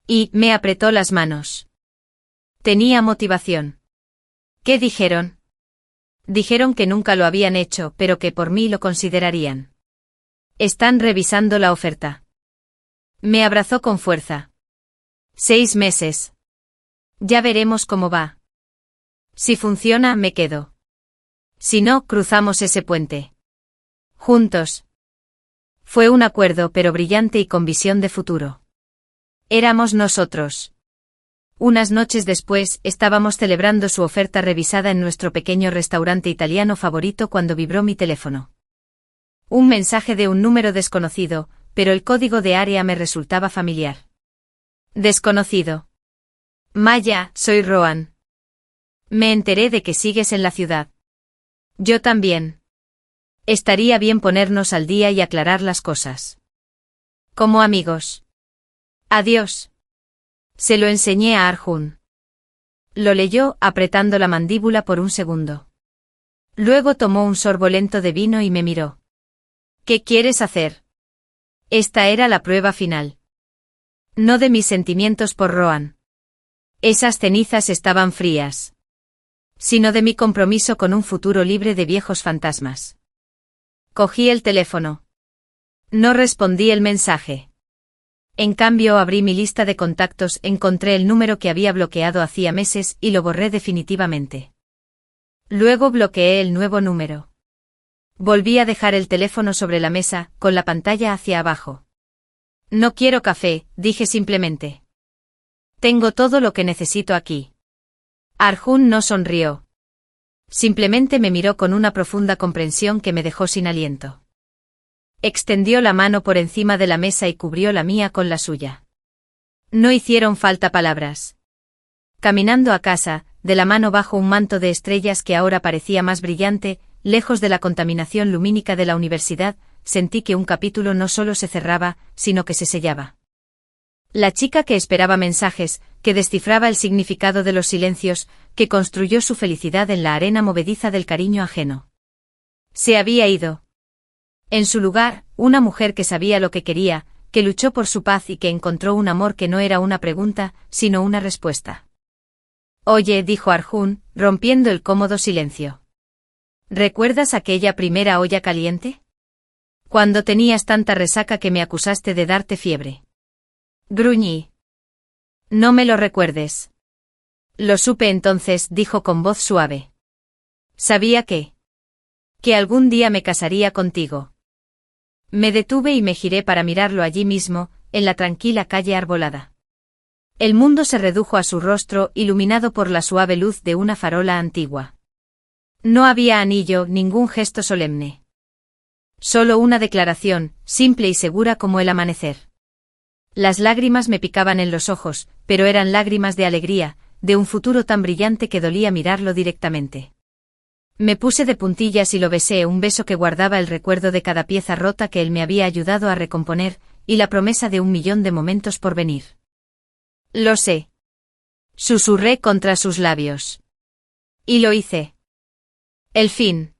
Y me apretó las manos. Tenía motivación. ¿Qué dijeron? Dijeron que nunca lo habían hecho, pero que por mí lo considerarían. Están revisando la oferta. Me abrazó con fuerza. 6 meses. Ya veremos cómo va. Si funciona, me quedo. Si no, cruzamos ese puente. Juntos. Fue un acuerdo, pero brillante y con visión de futuro. Éramos nosotros. Unas noches después, estábamos celebrando su oferta revisada en nuestro pequeño restaurante italiano favorito cuando vibró mi teléfono. Un mensaje de un número desconocido, pero el código de área me resultaba familiar. Desconocido. Maya, soy Rohan. Me enteré de que sigues en la ciudad. Yo también. Estaría bien ponernos al día y aclarar las cosas. Como amigos. Adiós. Se lo enseñé a Arjun. Lo leyó, apretando la mandíbula por un segundo. Luego tomó un sorbo lento de vino y me miró. ¿Qué quieres hacer? Esta era la prueba final. No de mis sentimientos por Rohan. Esas cenizas estaban frías. Sino de mi compromiso con un futuro libre de viejos fantasmas. Cogí el teléfono. No respondí el mensaje. En cambio abrí mi lista de contactos, encontré el número que había bloqueado hacía meses y lo borré definitivamente. Luego bloqueé el nuevo número. Volví a dejar el teléfono sobre la mesa, con la pantalla hacia abajo. No quiero café, dije simplemente. Tengo todo lo que necesito aquí. Arjun no sonrió. Simplemente me miró con una profunda comprensión que me dejó sin aliento. Extendió la mano por encima de la mesa y cubrió la mía con la suya. No hicieron falta palabras. Caminando a casa, de la mano bajo un manto de estrellas que ahora parecía más brillante, lejos de la contaminación lumínica de la universidad, sentí que un capítulo no solo se cerraba, sino que se sellaba. La chica que esperaba mensajes, que descifraba el significado de los silencios, que construyó su felicidad en la arena movediza del cariño ajeno. Se había ido. En su lugar, una mujer que sabía lo que quería, que luchó por su paz y que encontró un amor que no era una pregunta, sino una respuesta. Oye, dijo Arjun, rompiendo el cómodo silencio. ¿Recuerdas aquella primera olla caliente? Cuando tenías tanta resaca que me acusaste de darte fiebre. Gruñí. No me lo recuerdes. Lo supe entonces, dijo con voz suave. Sabía que algún día me casaría contigo. Me detuve y me giré para mirarlo allí mismo, en la tranquila calle arbolada. El mundo se redujo a su rostro, iluminado por la suave luz de una farola antigua. No había anillo, ningún gesto solemne. Solo una declaración, simple y segura como el amanecer. Las lágrimas me picaban en los ojos, pero eran lágrimas de alegría, de un futuro tan brillante que dolía mirarlo directamente. Me puse de puntillas y lo besé, un beso que guardaba el recuerdo de cada pieza rota que él me había ayudado a recomponer, y la promesa de 1.000.000 de momentos por venir. Lo sé. Susurré contra sus labios. Y lo hice. El fin.